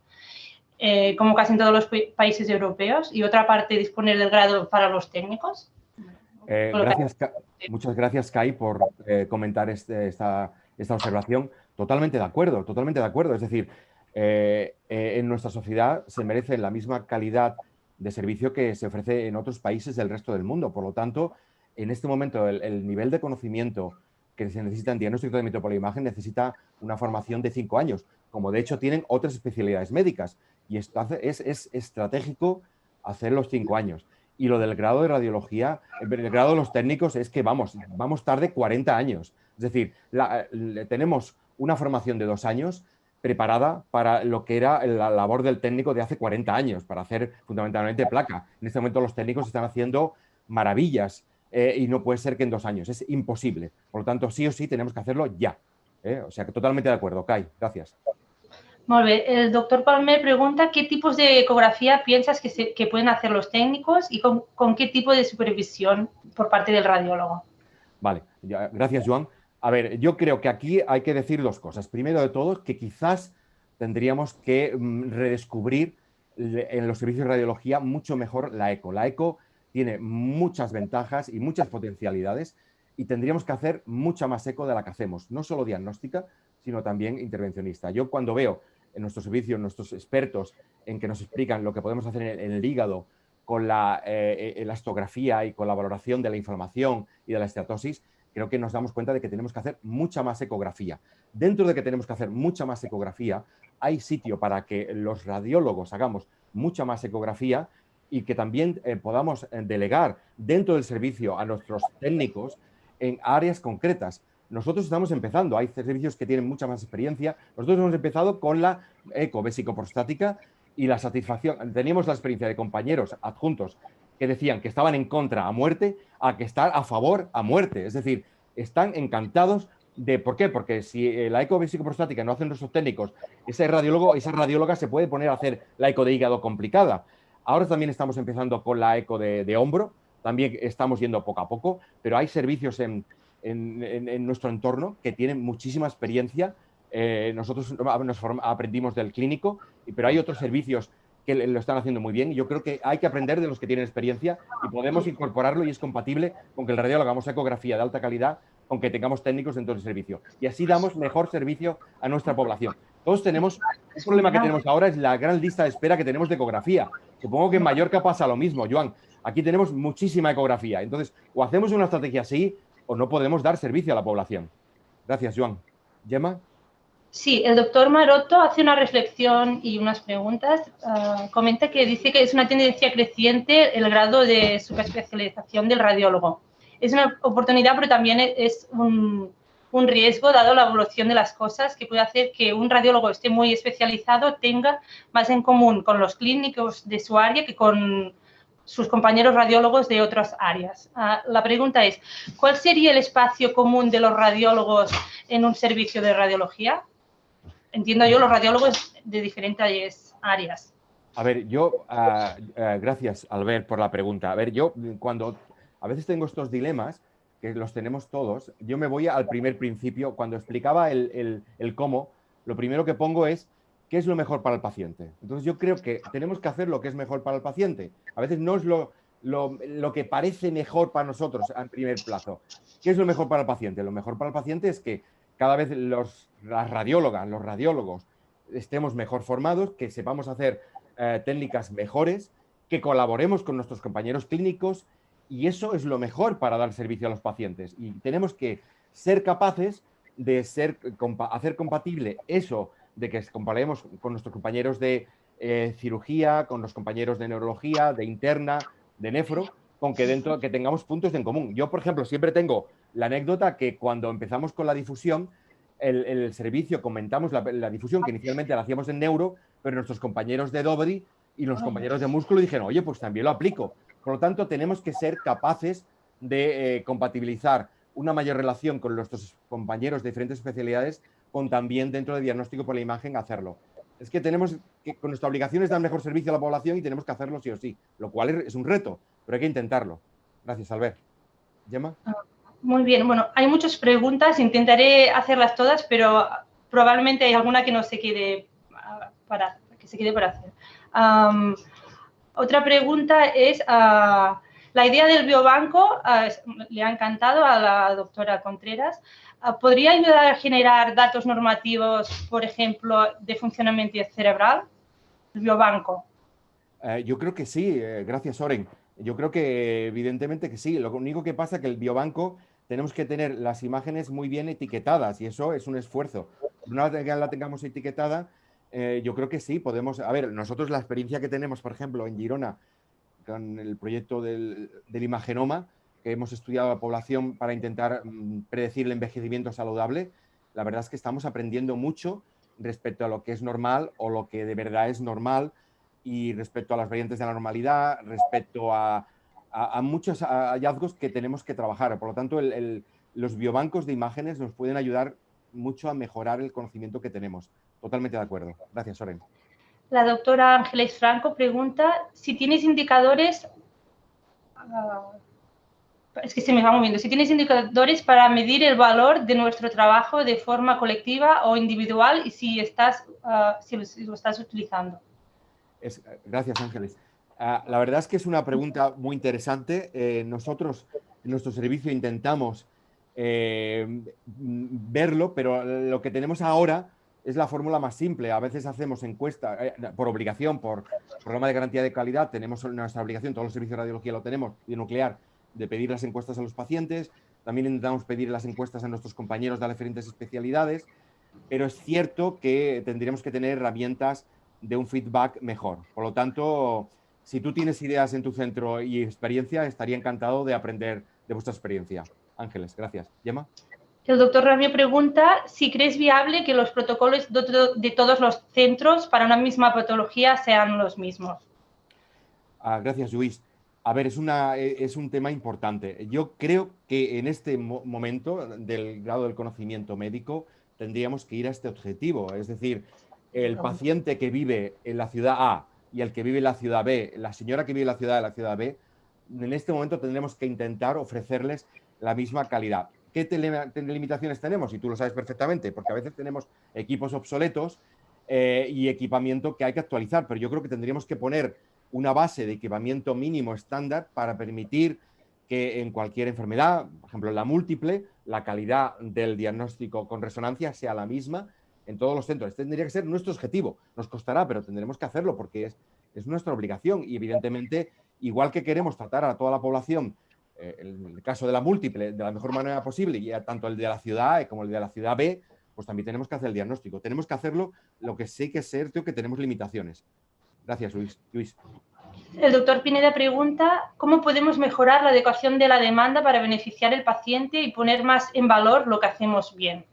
como casi en todos los países europeos, y otra parte disponer del grado para los técnicos? Muchas gracias, Kai, por comentar esta observación. Totalmente de acuerdo, totalmente de acuerdo. Es decir, en nuestra sociedad se merece la misma calidad de servicio que se ofrece en otros países del resto del mundo. Por lo tanto, en este momento, el nivel de conocimiento que se necesita en diagnóstico y tratamiento por la imagen necesita una formación de 5 años, como de hecho tienen otras especialidades médicas. Y es estratégico hacer los 5 años. Y lo del grado de radiología, el grado de los técnicos es que vamos tarde 40 años. Es decir, tenemos una formación de 2 años preparada para lo que era la labor del técnico de hace 40 años, para hacer fundamentalmente placa. En este momento los técnicos están haciendo maravillas y no puede ser que en 2 años. Es imposible. Por lo tanto, sí o sí tenemos que hacerlo ya. O sea, que totalmente de acuerdo. Kai, gracias. Molt bé. El doctor Palmer pregunta qué tipos de ecografía piensas que pueden hacer los técnicos y con qué tipo de supervisión por parte del radiólogo. Vale, gracias, Joan. A ver, yo creo que aquí hay que decir 2 cosas. Primero de todo, que quizás tendríamos que redescubrir en los servicios de radiología mucho mejor la eco. La eco tiene muchas ventajas y muchas potencialidades y tendríamos que hacer mucha más eco de la que hacemos, no solo diagnóstica, sino también intervencionista. Yo cuando veo en nuestros servicios, nuestros expertos, en que nos explican lo que podemos hacer en el hígado con la elastografía y con la valoración de la inflamación y de la esteatosis, creo que nos damos cuenta de que tenemos que hacer mucha más ecografía. Dentro de que tenemos que hacer mucha más ecografía, hay sitio para que los radiólogos hagamos mucha más ecografía y que también podamos delegar dentro del servicio a nuestros técnicos en áreas concretas. Nosotros estamos empezando, hay servicios que tienen mucha más experiencia. Nosotros hemos empezado con la eco vesicoprostática y la satisfacción. Teníamos la experiencia de compañeros adjuntos que decían que estaban en contra a muerte a que están a favor a muerte. Es decir, están encantados de... ¿Por qué? Porque si la eco vesicoprostática no hacen nuestros técnicos, ese radiólogo, esa radióloga se puede poner a hacer la eco de hígado complicada. Ahora también estamos empezando con la eco de hombro, también estamos yendo poco a poco, pero hay servicios en nuestro entorno que tienen muchísima experiencia. Nosotros aprendimos del clínico, pero hay otros servicios que lo están haciendo muy bien. Yo creo que hay que aprender de los que tienen experiencia y podemos incorporarlo y es compatible con que el radiólogo hagamos ecografía de alta calidad, con que tengamos técnicos dentro del servicio. Y así damos mejor servicio a nuestra población. Todos tenemos, un problema que tenemos ahora es la gran lista de espera que tenemos de ecografía. Supongo que en Mallorca pasa lo mismo, Joan. Aquí tenemos muchísima ecografía. Entonces, o hacemos una estrategia así o no podemos dar servicio a la población. Gracias, Joan. Gemma. Sí, el doctor Maroto hace una reflexión y unas preguntas. Comenta que dice que es una tendencia creciente el grado de subespecialización del radiólogo. Es una oportunidad, pero también es un riesgo, dado la evolución de las cosas, que puede hacer que un radiólogo esté muy especializado, tenga más en común con los clínicos de su área que con sus compañeros radiólogos de otras áreas. La pregunta es, ¿cuál sería el espacio común de los radiólogos en un servicio de radiología? Entiendo yo, los radiólogos de diferentes áreas. A ver, gracias, Albert, por la pregunta. A ver, yo cuando a veces tengo estos dilemas, que los tenemos todos, yo me voy al primer principio. Cuando explicaba el cómo, lo primero que pongo es qué es lo mejor para el paciente. Entonces yo creo que tenemos que hacer lo que es mejor para el paciente. A veces no es lo que parece mejor para nosotros en primer plazo. ¿Qué es lo mejor para el paciente? Lo mejor para el paciente es que cada vez las radiólogas, los radiólogos, estemos mejor formados, que sepamos hacer técnicas mejores, que colaboremos con nuestros compañeros clínicos, y eso es lo mejor para dar servicio a los pacientes. Y tenemos que ser capaces de hacer compatible eso de que comparemos con nuestros compañeros de cirugía, con los compañeros de neurología, de interna, de nefro, con que dentro que tengamos puntos en común. Yo, por ejemplo, siempre tengo la anécdota que cuando empezamos con la difusión, el servicio, comentamos la difusión que inicialmente la hacíamos en neuro, pero nuestros compañeros de Dobry y los compañeros de músculo dijeron, oye, pues también lo aplico. Por lo tanto, tenemos que ser capaces de compatibilizar una mayor relación con nuestros compañeros de diferentes especialidades, con también dentro de diagnóstico por la imagen hacerlo. Es que tenemos que, con nuestra obligación es dar mejor servicio a la población y tenemos que hacerlo sí o sí, lo cual es un reto, pero hay que intentarlo. Gracias, Albert. Gemma. Muy bien, bueno, hay muchas preguntas, intentaré hacerlas todas, pero probablemente hay alguna que no se quede por hacer. Otra pregunta es, la idea del biobanco le ha encantado a la doctora Contreras. ¿Podría ayudar a generar datos normativos, por ejemplo, de funcionamiento cerebral? El biobanco. Yo creo que sí, gracias, Oren. Yo creo que evidentemente que sí. Lo único que pasa es que el biobanco tenemos que tener las imágenes muy bien etiquetadas y eso es un esfuerzo. Una vez que la tengamos etiquetada, yo creo que sí, podemos... A ver, nosotros la experiencia que tenemos, por ejemplo, en Girona, con el proyecto del imagenoma, que hemos estudiado a la población para intentar predecir el envejecimiento saludable, la verdad es que estamos aprendiendo mucho respecto a lo que es normal o lo que de verdad es normal, y respecto a las variantes de la normalidad, respecto a muchos hallazgos que tenemos que trabajar. Por lo tanto, los biobancos de imágenes nos pueden ayudar mucho a mejorar el conocimiento que tenemos. Totalmente de acuerdo. Gracias, Soren. La doctora Ángeles Franco pregunta si tienes indicadores, es que se me va moviendo, si tienes indicadores para medir el valor de nuestro trabajo de forma colectiva o individual y si lo estás utilizando. Gracias, Ángeles. La verdad es que es una pregunta muy interesante. Nosotros en nuestro servicio intentamos verlo, pero lo que tenemos ahora es la fórmula más simple. A veces hacemos encuestas por obligación, por programa de garantía de calidad, tenemos nuestra obligación, todos los servicios de radiología lo tenemos, y nuclear, de pedir las encuestas a los pacientes. También intentamos pedir las encuestas a nuestros compañeros de las diferentes especialidades, pero es cierto que tendríamos que tener herramientas de un feedback mejor. Por lo tanto, si tú tienes ideas en tu centro y experiencia, estaría encantado de aprender de vuestra experiencia. Ángeles, gracias. Gemma. El doctor Ramiro pregunta si crees viable que los protocolos de todos los centros para una misma patología sean los mismos. Gracias, Luis. A ver, es un tema importante. Yo creo que en este momento del grado del conocimiento médico tendríamos que ir a este objetivo. Es decir, el paciente que vive en la ciudad A y el que vive en la ciudad B, la señora que vive en la ciudad A y la ciudad B, en este momento tendremos que intentar ofrecerles la misma calidad. ¿Qué limitaciones tenemos? Y tú lo sabes perfectamente, porque a veces tenemos equipos obsoletos y equipamiento que hay que actualizar, pero yo creo que tendríamos que poner una base de equipamiento mínimo estándar para permitir que en cualquier enfermedad, por ejemplo en la múltiple, la calidad del diagnóstico con resonancia sea la misma en todos los centros. Este tendría que ser nuestro objetivo. Nos costará, pero tendremos que hacerlo porque es nuestra obligación y evidentemente, igual que queremos tratar a toda la población el caso de la múltiple de la mejor manera posible, y tanto el de la ciudad A como el de la ciudad B, pues también tenemos que hacer el diagnóstico. Tenemos que hacerlo, lo que sí que es cierto que tenemos limitaciones. Gracias, Luis. El doctor Pineda pregunta cómo podemos mejorar la adecuación de la demanda para beneficiar al paciente y poner más en valor lo que hacemos bien.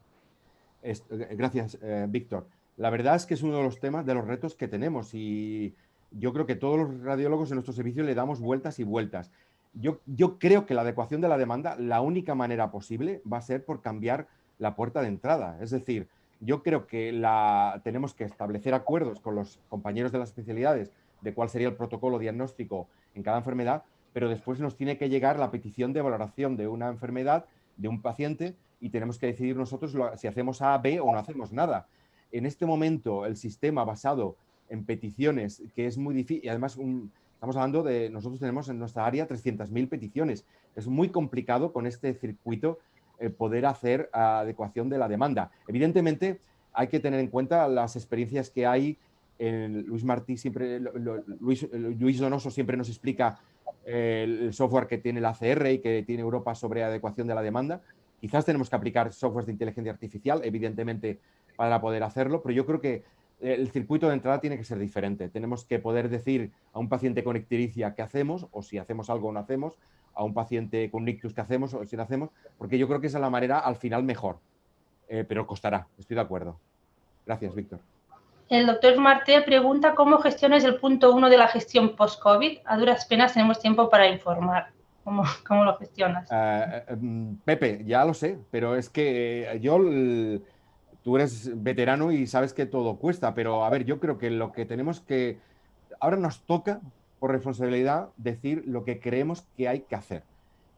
Gracias, Víctor. La verdad es que es uno de los temas, de los retos que tenemos, y yo creo que todos los radiólogos en nuestro servicio le damos vueltas y vueltas. Yo creo que la adecuación de la demanda, la única manera posible va a ser por cambiar la puerta de entrada. Es decir, yo creo que tenemos que establecer acuerdos con los compañeros de las especialidades de cuál sería el protocolo diagnóstico en cada enfermedad, pero después nos tiene que llegar la petición de valoración de una enfermedad, de un paciente, y tenemos que decidir nosotros si hacemos A, B o no hacemos nada. En este momento, el sistema basado en peticiones, que es muy difícil, y además estamos hablando de, nosotros tenemos en nuestra área 300.000 peticiones. Es muy complicado con este circuito poder hacer adecuación de la demanda. Evidentemente, hay que tener en cuenta las experiencias que hay. Luis Martí siempre, Luis Donoso siempre nos explica el software que tiene la ACR y que tiene Europa sobre adecuación de la demanda. Quizás tenemos que aplicar softwares de inteligencia artificial, evidentemente, para poder hacerlo, pero yo creo que el circuito de entrada tiene que ser diferente. Tenemos que poder decir a un paciente con ictericia qué hacemos, o si hacemos algo o no hacemos, a un paciente con ictus qué hacemos o si no hacemos, porque yo creo que esa es la manera al final mejor, pero costará, estoy de acuerdo. Gracias, Víctor. El doctor Martel pregunta cómo gestionas el punto 1 de la gestión post-COVID. A duras penas tenemos tiempo para informar. ¿Cómo lo gestionas? Pepe, ya lo sé, pero es que tú eres veterano y sabes que todo cuesta, pero a ver, yo creo que lo que tenemos que... Ahora nos toca, por responsabilidad, decir lo que creemos que hay que hacer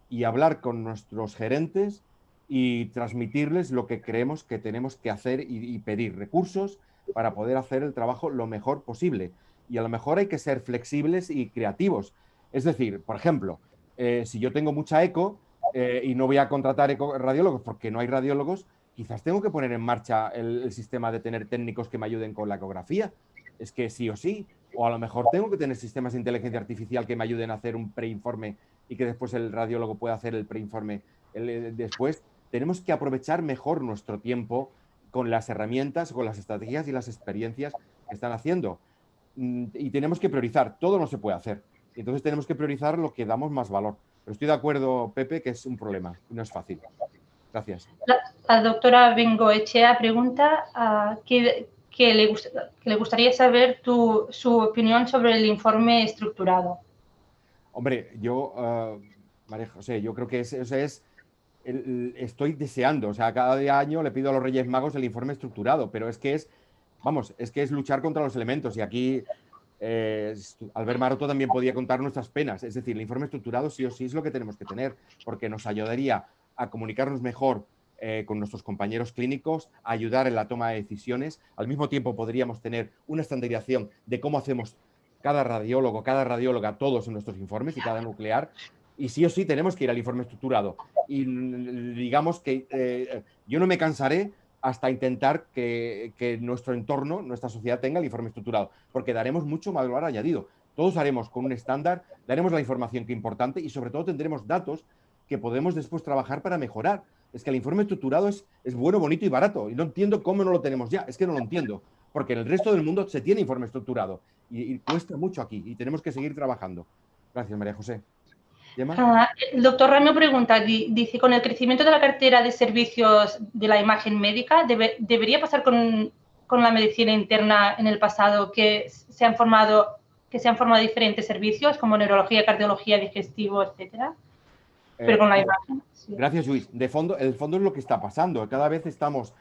y hablar con nuestros gerentes y transmitirles lo que creemos que tenemos que hacer y pedir recursos para poder hacer el trabajo lo mejor posible. Y a lo mejor hay que ser flexibles y creativos. Es decir, por ejemplo, si yo tengo mucha eco y no voy a contratar radiólogos porque no hay radiólogos, quizás tengo que poner en marcha el sistema de tener técnicos que me ayuden con la ecografía. Es que sí o sí. O a lo mejor tengo que tener sistemas de inteligencia artificial que me ayuden a hacer un preinforme y que después el radiólogo pueda hacer el preinforme después. Tenemos que aprovechar mejor nuestro tiempo con las herramientas, con las estrategias y las experiencias que están haciendo. Y tenemos que priorizar. Todo no se puede hacer. Entonces tenemos que priorizar lo que damos más valor. Pero estoy de acuerdo, Pepe, que es un problema. No es fácil. Gracias. La doctora Bengoechea pregunta que le gustaría saber su opinión sobre el informe estructurado. Hombre, María José, yo creo que estoy deseando, o sea, cada año le pido a los Reyes Magos el informe estructurado, pero es que es luchar contra los elementos, y aquí Albert Maroto también podía contar nuestras penas. Es decir, el informe estructurado sí o sí es lo que tenemos que tener, porque nos ayudaría a comunicarnos mejor con nuestros compañeros clínicos, a ayudar en la toma de decisiones. Al mismo tiempo podríamos tener una estandarización de cómo hacemos cada radiólogo, cada radióloga, todos en nuestros informes y cada nuclear. Y sí o sí tenemos que ir al informe estructurado. Y digamos que yo no me cansaré hasta intentar que nuestro entorno, nuestra sociedad tenga el informe estructurado, porque daremos mucho valor añadido. Todos haremos con un estándar, daremos la información que es importante y sobre todo tendremos datos que podemos después trabajar para mejorar. Es que el informe estructurado es bueno, bonito y barato, y no entiendo cómo no lo tenemos ya. Es que no lo entiendo, porque en el resto del mundo se tiene informe estructurado y cuesta mucho aquí y tenemos que seguir trabajando. Gracias, María José. El doctor Ramiro pregunta, dice, con el crecimiento de la cartera de servicios de la imagen médica, ¿debería pasar con la medicina interna en el pasado que se han formado diferentes servicios como neurología, cardiología, digestivo, etcétera? Pero con la imagen. Sí. Gracias, Luis. El fondo es lo que está pasando. Cada vez estamos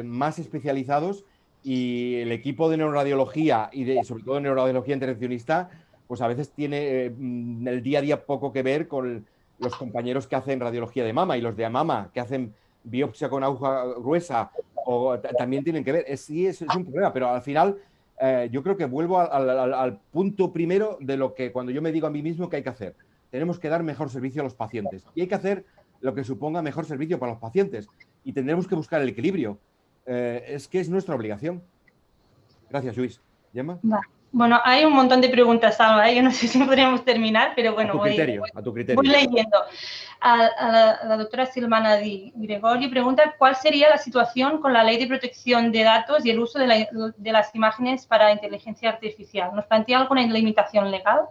más especializados y el equipo de neuroradiología y sobre todo de neuroradiología intervencionista, pues a veces tiene el día a día poco que ver con los compañeros que hacen radiología de mama y los de mama que hacen biopsia con aguja gruesa, o también tienen que ver. Sí, es un problema, pero al final yo creo que vuelvo al punto primero de lo que cuando yo me digo a mí mismo que hay que hacer. Tenemos que dar mejor servicio a los pacientes y hay que hacer lo que suponga mejor servicio para los pacientes y tendremos que buscar el equilibrio. Es que es nuestra obligación. Gracias, Luis. ¿Gemma? Bueno, hay un montón de preguntas, Alba, ¿eh? Yo no sé si podríamos terminar, pero bueno, A tu criterio. voy leyendo. La doctora Silvana Di Gregorio pregunta cuál sería la situación con la Ley de Protección de Datos y el uso de las imágenes para inteligencia artificial. ¿Nos plantea alguna limitación legal?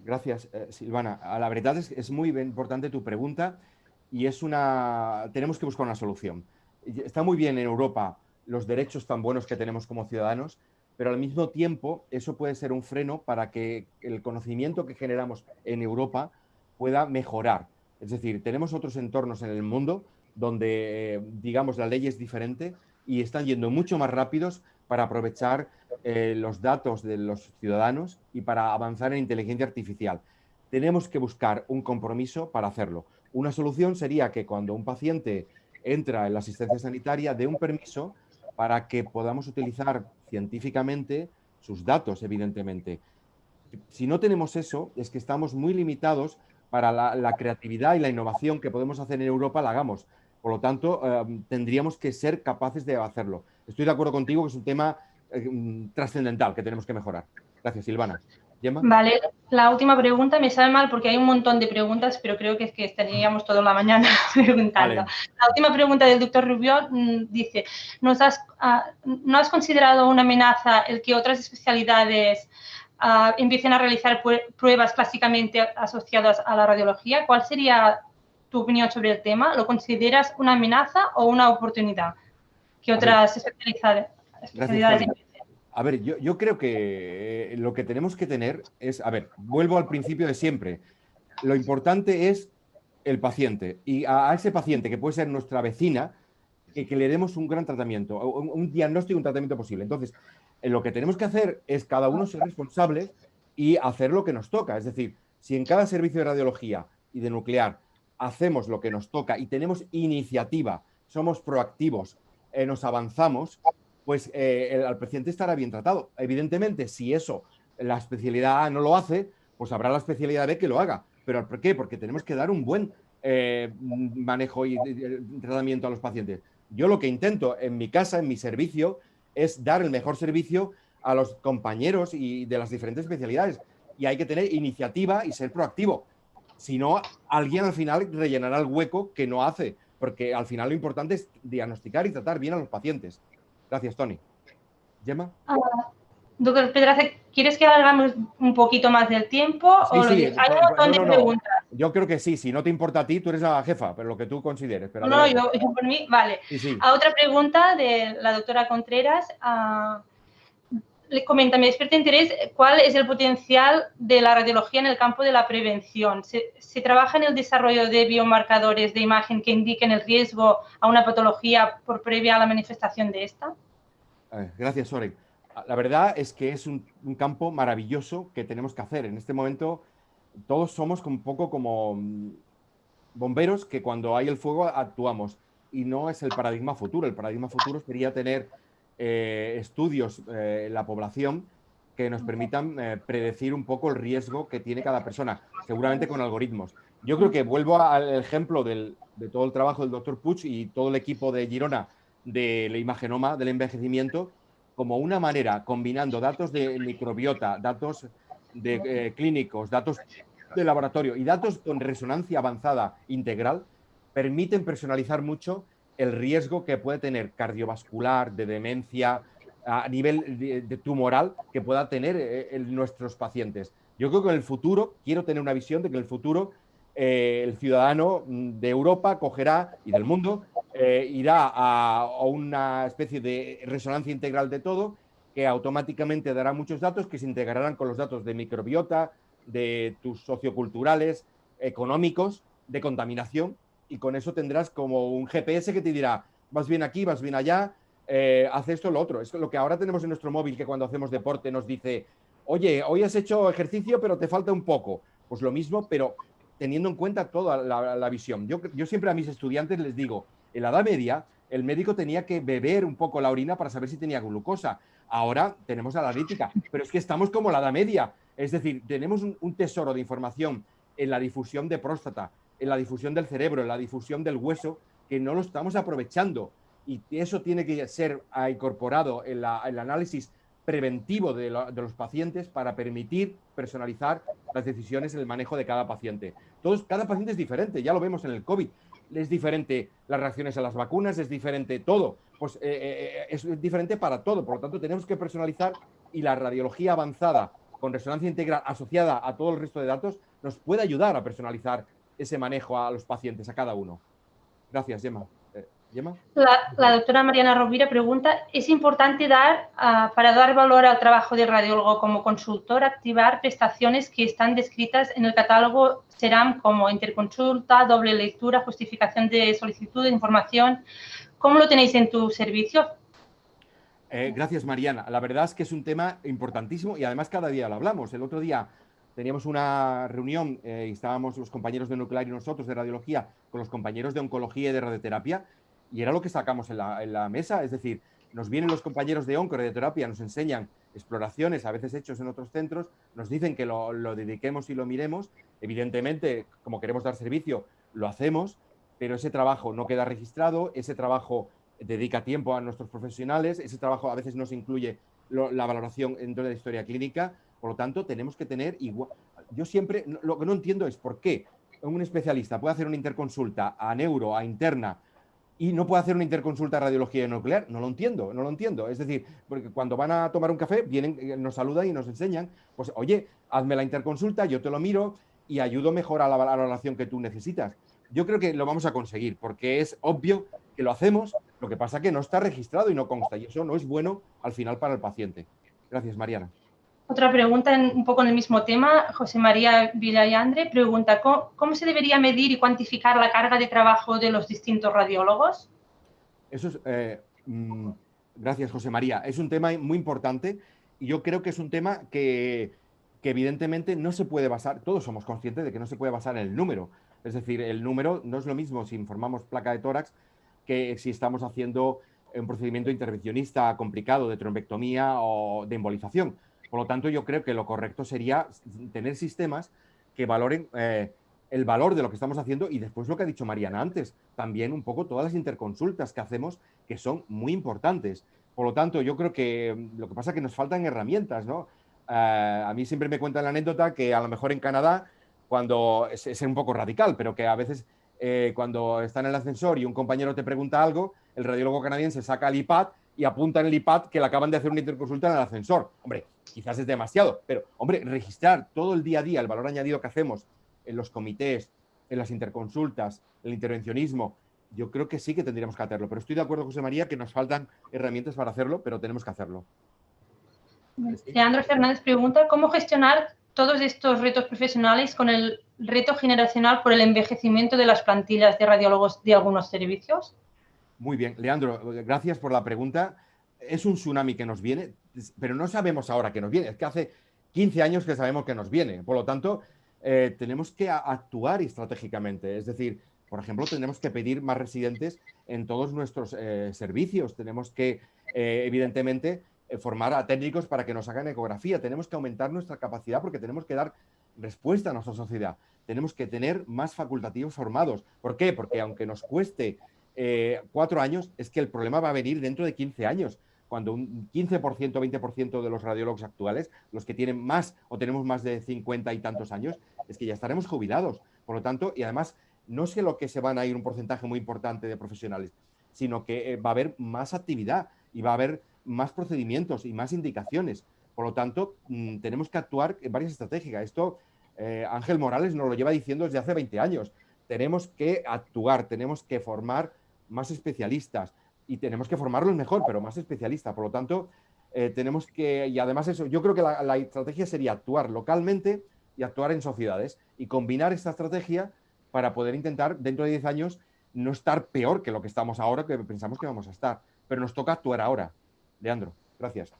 Gracias, Silvana. La verdad es muy importante tu pregunta y tenemos que buscar una solución. Está muy bien en Europa los derechos tan buenos que tenemos como ciudadanos, pero al mismo tiempo eso puede ser un freno para que el conocimiento que generamos en Europa pueda mejorar. Es decir, tenemos otros entornos en el mundo donde, digamos, la ley es diferente y están yendo mucho más rápidos para aprovechar los datos de los ciudadanos y para avanzar en inteligencia artificial. Tenemos que buscar un compromiso para hacerlo. Una solución sería que cuando un paciente entra en la asistencia sanitaria dé un permiso para que podamos utilizar científicamente sus datos, evidentemente. Si no tenemos eso, es que estamos muy limitados para la creatividad y la innovación que podemos hacer en Europa, la hagamos. Por lo tanto, tendríamos que ser capaces de hacerlo. Estoy de acuerdo contigo que es un tema trascendental que tenemos que mejorar. Gracias, Silvana. ¿Gemma? Vale, la última pregunta me sabe mal porque hay un montón de preguntas, pero creo que es que estaríamos toda la mañana preguntando. Vale. La última pregunta del doctor Rubio dice, ¿no has considerado una amenaza el que otras especialidades empiecen a realizar pruebas clásicamente asociadas a la radiología? ¿Cuál sería tu opinión sobre el tema? ¿Lo consideras una amenaza o una oportunidad? Que otras especialidades empiecen. A ver, yo creo que lo que tenemos que tener es, a ver, vuelvo al principio de siempre. Lo importante es el paciente y a ese paciente, que puede ser nuestra vecina, que le demos un gran tratamiento, un diagnóstico y un tratamiento posible. Entonces, lo que tenemos que hacer es cada uno ser responsable y hacer lo que nos toca. Es decir, si en cada servicio de radiología y de nuclear hacemos lo que nos toca y tenemos iniciativa, somos proactivos, nos avanzamos, pues al paciente estará bien tratado. Evidentemente, si eso la especialidad A no lo hace, pues habrá la especialidad B que lo haga. ¿Pero por qué? Porque tenemos que dar un buen manejo y tratamiento a los pacientes. Yo lo que intento en mi casa, en mi servicio, es dar el mejor servicio a los compañeros y de las diferentes especialidades. Y hay que tener iniciativa y ser proactivo. Si no, alguien al final rellenará el hueco que no hace, porque al final lo importante es diagnosticar y tratar bien a los pacientes. Gracias, Tony. ¿Gemma? Doctor Pedraza, ¿quieres que hagamos un poquito más del tiempo? Sí, sí. Hay un montón de preguntas. Yo creo que sí. Si no te importa a ti, tú eres la jefa, pero lo que tú consideres. Pero No, yo por mí, vale. Sí. Otra pregunta de la doctora Contreras. Le comenta, me despierta interés, ¿cuál es el potencial de la radiología en el campo de la prevención? ¿Se trabaja en el desarrollo de biomarcadores de imagen que indiquen el riesgo a una patología por previa a la manifestación de esta? Gracias, Soren. La verdad es que es un campo maravilloso que tenemos que hacer. En este momento todos somos un poco como bomberos que cuando hay el fuego actuamos y no es el paradigma futuro. El paradigma futuro sería tener estudios en la población que nos permitan predecir un poco el riesgo que tiene cada persona, seguramente con algoritmos. Yo creo que vuelvo al ejemplo de todo el trabajo del doctor Puig y todo el equipo de Girona del imagenoma, del envejecimiento, como una manera, combinando datos de microbiota, datos de clínicos, datos de laboratorio y datos con resonancia avanzada integral, permiten personalizar mucho el riesgo que puede tener cardiovascular, de demencia, a nivel de tumoral que pueda tener nuestros pacientes. Yo creo que en el futuro, quiero tener una visión de que en el futuro el ciudadano de Europa cogerá, y del mundo, irá a una especie de resonancia integral de todo, que automáticamente dará muchos datos que se integrarán con los datos de microbiota, de tus socioculturales, económicos, de contaminación, y con eso tendrás como un GPS que te dirá, vas bien aquí, vas bien allá, haz esto, lo otro. Es lo que ahora tenemos en nuestro móvil, que cuando hacemos deporte nos dice, oye, hoy has hecho ejercicio, pero te falta un poco. Pues lo mismo, pero teniendo en cuenta toda la visión. Yo siempre a mis estudiantes les digo, en la Edad Media, el médico tenía que beber un poco la orina para saber si tenía glucosa. Ahora tenemos la analítica, pero es que estamos como la Edad Media. Es decir, tenemos un tesoro de información en la difusión de próstata, en la difusión del cerebro, en la difusión del hueso, que no lo estamos aprovechando. Y eso tiene que ser incorporado en el análisis preventivo de los pacientes para permitir personalizar las decisiones en el manejo de cada paciente. Cada paciente es diferente, ya lo vemos en el COVID. Es diferente las reacciones a las vacunas, es diferente todo. Pues es diferente para todo. Por lo tanto, tenemos que personalizar, y la radiología avanzada con resonancia integral asociada a todo el resto de datos nos puede ayudar a personalizar ese manejo a los pacientes, a cada uno. Gracias, Gemma. ¿Gemma? La doctora Mariana Rovira pregunta, ¿es importante para dar valor al trabajo del radiólogo como consultor, activar prestaciones que están descritas en el catálogo SERAM como interconsulta, doble lectura, justificación de solicitud de información? ¿Cómo lo tenéis en tu servicio? Gracias, Mariana. La verdad es que es un tema importantísimo y además cada día lo hablamos. El otro día teníamos una reunión y estábamos los compañeros de nuclear y nosotros de radiología con los compañeros de oncología y de radioterapia, y era lo que sacamos en la mesa. Es decir, nos vienen los compañeros de onco y radioterapia, nos enseñan exploraciones, a veces hechos en otros centros, nos dicen que lo dediquemos y lo miremos. Evidentemente, como queremos dar servicio, lo hacemos, pero ese trabajo no queda registrado, ese trabajo dedica tiempo a nuestros profesionales, ese trabajo a veces no se incluye la valoración dentro de la historia clínica. Por lo tanto, tenemos que tener igual. Yo siempre, lo que no entiendo es por qué un especialista puede hacer una interconsulta a neuro, a interna, y no puede hacer una interconsulta a radiología nuclear. No lo entiendo, no lo entiendo. Es decir, porque cuando van a tomar un café, vienen, nos saludan y nos enseñan, pues oye, hazme la interconsulta, yo te lo miro y ayudo mejor a la valoración que tú necesitas. Yo creo que lo vamos a conseguir, porque es obvio que lo hacemos, lo que pasa es que no está registrado y no consta, y eso no es bueno al final para el paciente. Gracias, Mariana. Otra pregunta un poco en el mismo tema. José María Villayandre pregunta, ¿cómo se debería medir y cuantificar la carga de trabajo de los distintos radiólogos? Eso es, gracias, José María. Es un tema muy importante y yo creo que es un tema que evidentemente no se puede basar, todos somos conscientes de que no se puede basar en el número. Es decir, el número no es lo mismo si informamos placa de tórax que si estamos haciendo un procedimiento intervencionista complicado de trombectomía o de embolización. Por lo tanto, yo creo que lo correcto sería tener sistemas que valoren el valor de lo que estamos haciendo, y después lo que ha dicho Mariana antes, también un poco todas las interconsultas que hacemos, que son muy importantes. Por lo tanto, yo creo que lo que pasa es que nos faltan herramientas, ¿no? A mí siempre me cuentan la anécdota que a lo mejor en Canadá, cuando es un poco radical, pero que a veces cuando está en el ascensor y un compañero te pregunta algo, el radiólogo canadiense saca el iPad y apunta en el iPad que le acaban de hacer una interconsulta en el ascensor. Hombre, quizás es demasiado, pero, hombre, registrar todo el día a día el valor añadido que hacemos en los comités, en las interconsultas, el intervencionismo, yo creo que sí que tendríamos que hacerlo. Pero estoy de acuerdo, José María, que nos faltan herramientas para hacerlo, pero tenemos que hacerlo. Leandro Fernández pregunta, ¿cómo gestionar todos estos retos profesionales con el reto generacional por el envejecimiento de las plantillas de radiólogos de algunos servicios? Muy bien, Leandro, gracias por la pregunta. Es un tsunami que nos viene, pero no sabemos ahora que nos viene. Es que hace 15 años que sabemos que nos viene. Por lo tanto, tenemos que actuar estratégicamente. Es decir, por ejemplo, tenemos que pedir más residentes en todos nuestros servicios. Tenemos que, evidentemente, formar a técnicos para que nos hagan ecografía. Tenemos que aumentar nuestra capacidad porque tenemos que dar respuesta a nuestra sociedad. Tenemos que tener más facultativos formados. ¿Por qué? Porque aunque nos cueste 4 años, es que el problema va a venir dentro de 15 años, cuando un 15%, 20% de los radiólogos actuales, los que tienen más o tenemos más de 50 y tantos años, es que ya estaremos jubilados. Por lo tanto, y además, no es que lo que se van a ir un porcentaje muy importante de profesionales, sino que va a haber más actividad y va a haber más procedimientos y más indicaciones. Por lo tanto, tenemos que actuar en varias estrategias. Esto Ángel Morales nos lo lleva diciendo desde hace 20 años. Tenemos que actuar, tenemos que formar más especialistas y tenemos que formarlos mejor, pero más especialistas. Por lo tanto, tenemos que, y además eso, yo creo que la estrategia sería actuar localmente y actuar en sociedades y combinar esta estrategia para poder intentar dentro de 10 años no estar peor que lo que estamos ahora, que pensamos que vamos a estar. Pero nos toca actuar ahora. Leandro, gracias.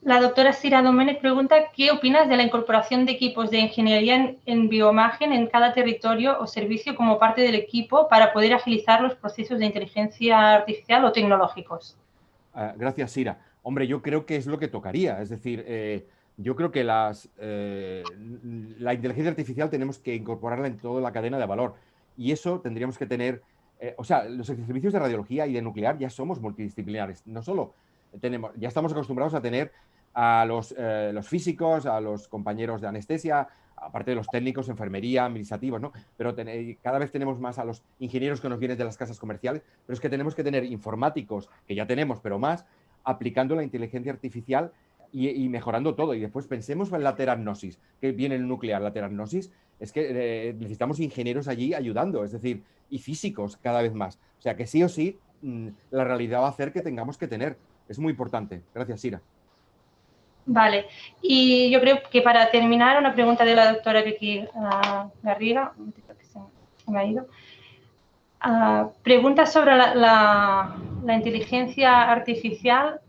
La doctora Sira Domènech pregunta, ¿qué opinas de la incorporación de equipos de ingeniería en bioimagen en cada territorio o servicio como parte del equipo para poder agilizar los procesos de inteligencia artificial o tecnológicos? Gracias, Sira. Hombre, yo creo que es lo que tocaría. Es decir, yo creo que la inteligencia artificial tenemos que incorporarla en toda la cadena de valor. Y eso tendríamos que tener, o sea, los servicios de radiología y de nuclear ya somos multidisciplinares. No solo tenemos, ya estamos acostumbrados a tener a los físicos, a los compañeros de anestesia, aparte de los técnicos, enfermería, administrativos, ¿no? Pero cada vez tenemos más a los ingenieros que nos vienen de las casas comerciales, pero es que tenemos que tener informáticos, que ya tenemos, pero más, aplicando la inteligencia artificial y mejorando todo. Y después pensemos en la terapnosis, que viene el nuclear, la terapnosis, es que necesitamos ingenieros allí ayudando, es decir, y físicos cada vez más. O sea que sí o sí, la realidad va a hacer que tengamos que tener. Es muy importante. Gracias, Sira. Vale, y yo creo que para terminar, una pregunta de la doctora Vicky Garriga, que se me ha ido. Pregunta sobre la inteligencia artificial.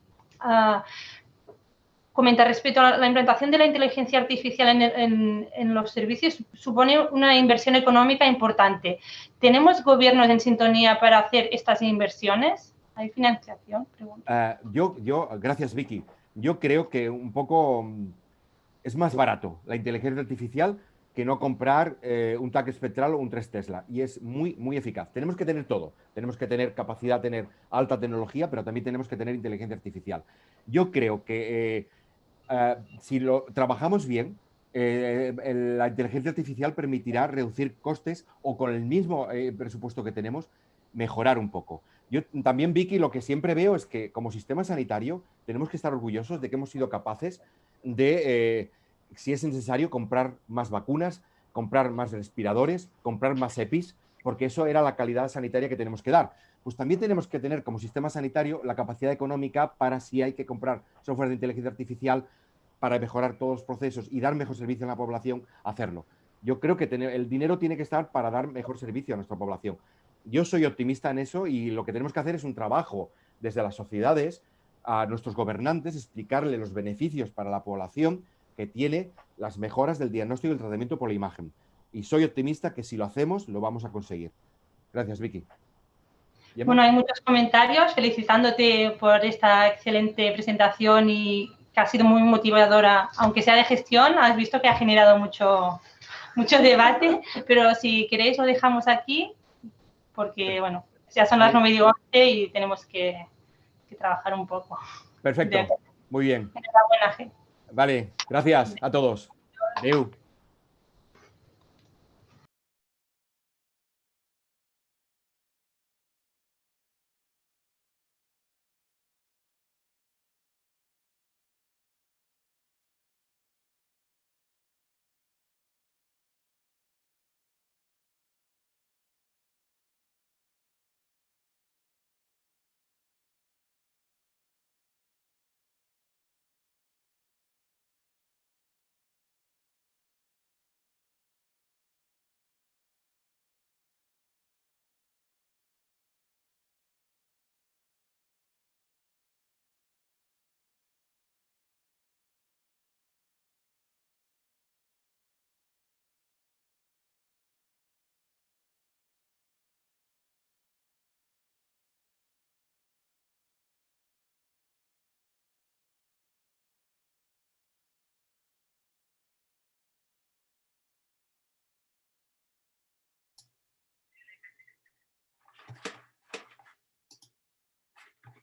Comenta respecto a la implantación de la inteligencia artificial en los servicios supone una inversión económica importante. ¿Tenemos gobiernos en sintonía para hacer estas inversiones? ¿Hay financiación? Gracias, Vicky. Yo creo que un poco es más barato la inteligencia artificial que no comprar un TAC espectral o un 3 Tesla. Y es muy, muy eficaz. Tenemos que tener todo. Tenemos que tener capacidad, tener alta tecnología, pero también tenemos que tener inteligencia artificial. Yo creo que si lo trabajamos bien, la inteligencia artificial permitirá reducir costes o con el mismo presupuesto que tenemos, mejorar un poco. Yo también, Vicky, lo que siempre veo es que como sistema sanitario tenemos que estar orgullosos de que hemos sido capaces de, si es necesario, comprar más vacunas, comprar más respiradores, comprar más EPIs, porque eso era la calidad sanitaria que tenemos que dar. Pues también tenemos que tener como sistema sanitario la capacidad económica para, si hay que comprar software de inteligencia artificial para mejorar todos los procesos y dar mejor servicio a la población, hacerlo. Yo creo que el dinero tiene que estar para dar mejor servicio a nuestra población. Yo soy optimista en eso y lo que tenemos que hacer es un trabajo desde las sociedades a nuestros gobernantes, explicarle los beneficios para la población que tiene las mejoras del diagnóstico y el tratamiento por la imagen. Y soy optimista que si lo hacemos, lo vamos a conseguir. Gracias, Vicky. ¿Gemma? Bueno, hay muchos comentarios felicitándote por esta excelente presentación y que ha sido muy motivadora, aunque sea de gestión, has visto que ha generado mucho debate, pero si queréis lo dejamos aquí, porque, bueno, ya son las 9:11 y tenemos que trabajar un poco. Perfecto, muy bien. Enhorabuena. Vale, gracias a todos. Adeu.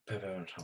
Pero